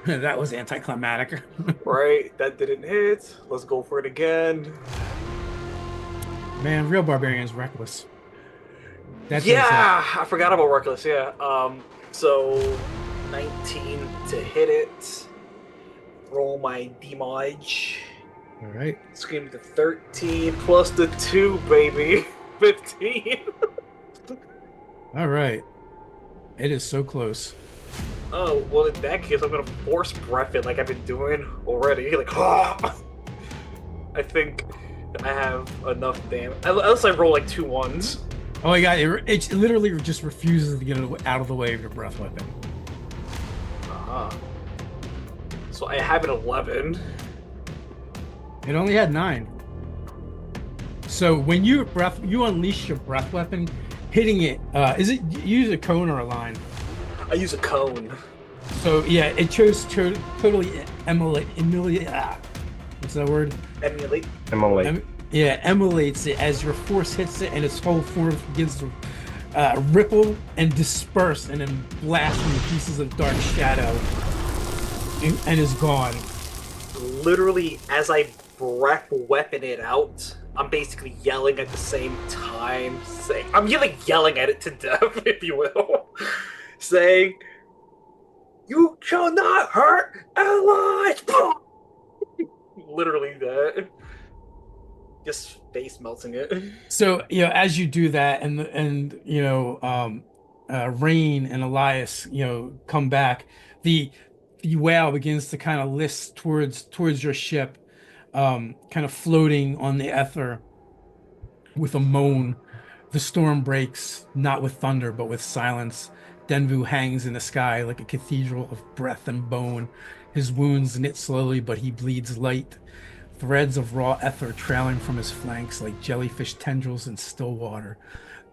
That was anticlimactic. Right, that didn't hit. Let's go for it again. Man, real barbarian's reckless. That's Yeah, I forgot about Reckless. Yeah. So 19 to hit it. Roll my damage. all right. Scream to 13 plus the 2, baby. 15. All right. It is so close. Oh, well, in that case, I'm gonna force breath it like I've been doing already. Like, I think I have enough damage. Unless I roll like 2 1s. Oh my god, it literally just refuses to get out of the way of your breath weapon. Uh-huh. So I have an 11. It only had 9. So when you unleash your breath weapon, hitting it, is it you use a cone or a line? I use a cone. So yeah, it totally emulate. What's that word? Emulate. Emily. Emulates it as your force hits it, and its whole form begins to ripple and disperse, and then blast into pieces of dark shadow, and is gone. Literally, as I breath weapon it out, I'm basically yelling at the same time. I'm yelling at it to death, if you will. Saying, "You shall not hurt allies!" Literally that. Just face melting it. So as you do that, and Rain and Elias come back, the whale begins to kind of list towards your ship, kind of floating on the Aether with a moan. The storm breaks, not with thunder but with silence. Denvu hangs in the sky like a cathedral of breath and bone. His wounds knit slowly, but he bleeds light. Threads of raw ether trailing from his flanks like jellyfish tendrils in still water.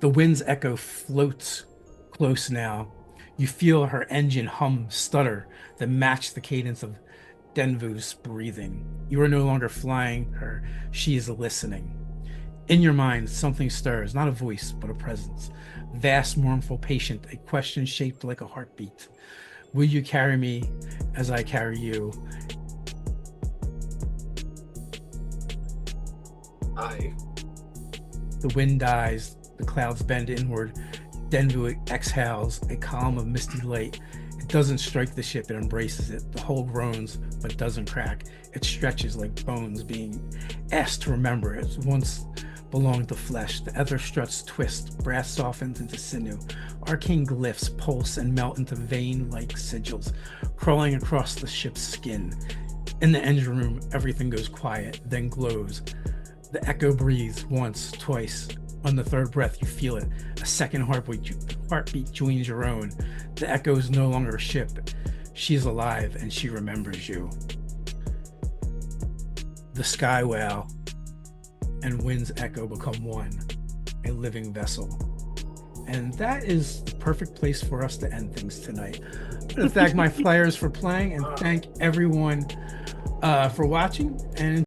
The wind's echo floats close now. You feel her engine hum, stutter, that match the cadence of Denvu's breathing. You are no longer flying her, she is listening. In your mind, something stirs, not a voice, but a presence. Vast, mournful, patient, a question shaped like a heartbeat. Will you carry me as I carry you? The wind dies, the clouds bend inward. Denvu exhales, a column of misty light. It doesn't strike the ship, it embraces it. The hull groans, but doesn't crack. It stretches like bones being asked to remember it once belonged to flesh. The ether struts twist, brass softens into sinew. Arcane glyphs pulse and melt into vein-like sigils, crawling across the ship's skin. In the engine room, everything goes quiet, then glows. The echo breathes once, twice. On the third breath, you feel it. A second heartbeat joins your own. The echo is no longer a ship. She is alive, and she remembers you. The sky whale and wind's echo become one, a living vessel. And that is the perfect place for us to end things tonight. I'm going to thank my players for playing, and thank everyone for watching. And